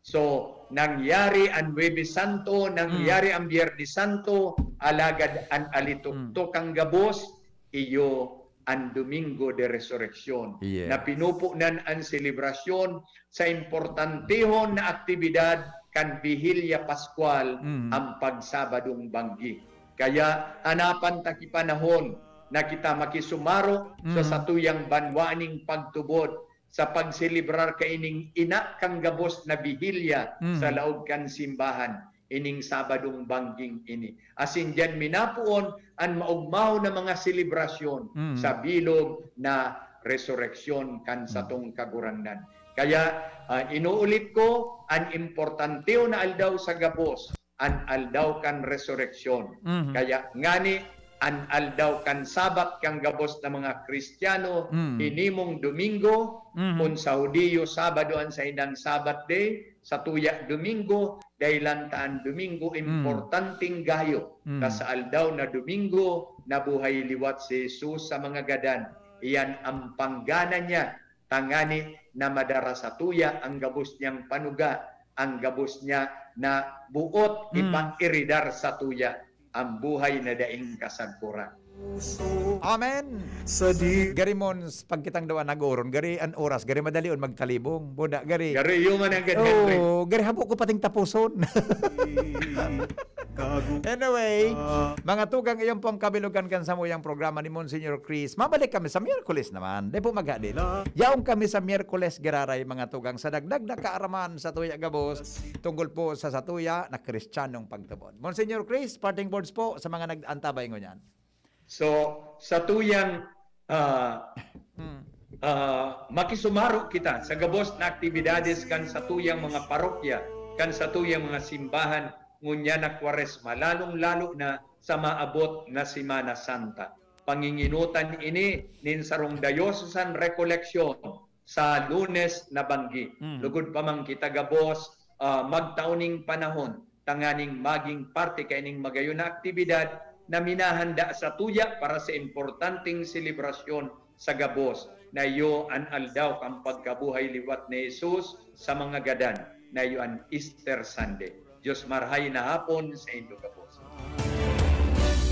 So, nangyari ang Huwebes Santo, nangyari ang Biyernes Santo, alagad ang alituktok ang gabos, iyo ang Domingo de Resurrection, na pinupunan ang selebrasyon sa importantehon na aktibidad kan Bihilya Pascual, ang pagsabadong Banggi. Kaya hanapan ta panahon na kita makisumaro sa satuyang banwaning pagtubod sa pagselebrar kaining ina kang gabos na Bihilya sa laog kan simbahan ining Sabadong Bangging ini. Asin diyan minapuon ang maugmaw na mga selebrasyon sa bilog na resurreksyon kan satong kagurangnan. Kaya inuulit ko, ang importanteo na aldaw sa gabos, ang aldaw kan resurreksyon. Kaya ngani aldaw kan Sabat kang gabos na mga Kristiyano, inimong Domingo, kung sa Hudiyo Sabado an sa indang Sabat day, sa tuya Domingo, dahilan taan Domingo, importanteng gayo. Kas aldaw na Domingo, nabuhay liwat si Jesus sa mga gadan. Iyan ang panggana niya, tangani na madara sa tuya, ang gabos niyang panuga, ang gabos niya na buot ipang-iridar sa tuya, ang buhay na daing kasagpuran. Amen. Gari mon pag kitang dawa nagoron, gari an oras, gari madalion magtalibong. Buda gari. Gari human ang Henry. Oh, gari habo ko pating tapuson. Anyway, mga tugang iyong pong kabilugan kan sa muyang programa ni Monsignor Chris. Mabalik kami sa Miyerkules naman. Di po magadil. Yaong kami sa Miyerkules giraray mga tugang sa dagdag na kaaraman sa tuya gabos tungkol po sa satuya na Kristiyanong pagtubod. Monsignor Chris, parting words po sa mga nag-antabay ngunyan. So, sa tuyang makisumaro kita sa gabos na aktibidades kan sa tuyang mga parokya, kan sa tuyang mga simbahan, ngunya na Kwaresma, lalong-lalo na sa maabot na Semana Santa. Panginginutan ini nin sarong Diocesan Recollection sa Lunes na banggi. Lugod pa man kita gabos, magtauning panahon, tanganing maging parte kaining magayon na aktibidad na minahanda sa tuya para sa importanteng selebrasyon sa gabos na iyo an aldaw kang pagkabuhay liwat ni Jesus sa mga gadan na iyo an Easter Sunday. Diyos marhay na hapon sa inyong gabos.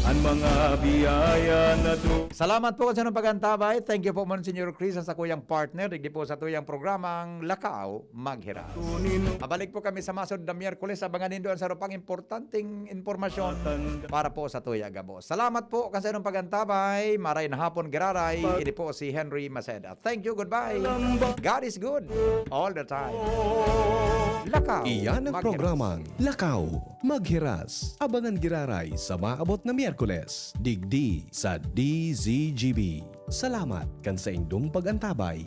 Ang mga biyaya na Salamat po sa inyong pagantabay. Thank you po, Monsignor Chris, sa kuyang partner. Digdi po sa tuyang programang Lakaw Maghiras. Mabalik po kami sa masod na Miyerkules. Abangan nindoon sa rupang importanteng informasyon para po sa tuya gabos. Salamat po sa inyong pagantabay. Maray na hapon giraray. Ini po si Henry Maceda. Thank you. Goodbye. God is good all the time. Lakaw Iyan ang Maghiras. programang Lakaw Maghiras. Abangan giraray sa maabot na Miyerkules. Digdi sa DZGB. Salamat kan sa indong pagantabay.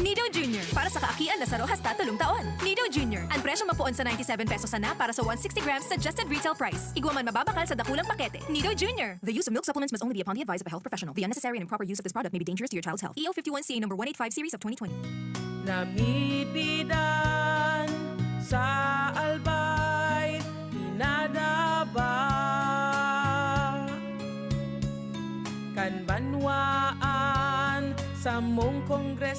Nido Jr. Para sa kaakian na saro hasta tulong taon. Nido Jr. Ang presyo mapuon sa 97 pesos na para sa 160 grams suggested retail price. Igwa man mababakal sa dakulang pakete. Nido Jr. The use of milk supplements must only be upon the advice of a health professional. The unnecessary and improper use of this product may be dangerous to your child's health. EO 51CA number 185 series of 2020. Namipidan sa albay, pinadaba kan banwaan sa mong kongres.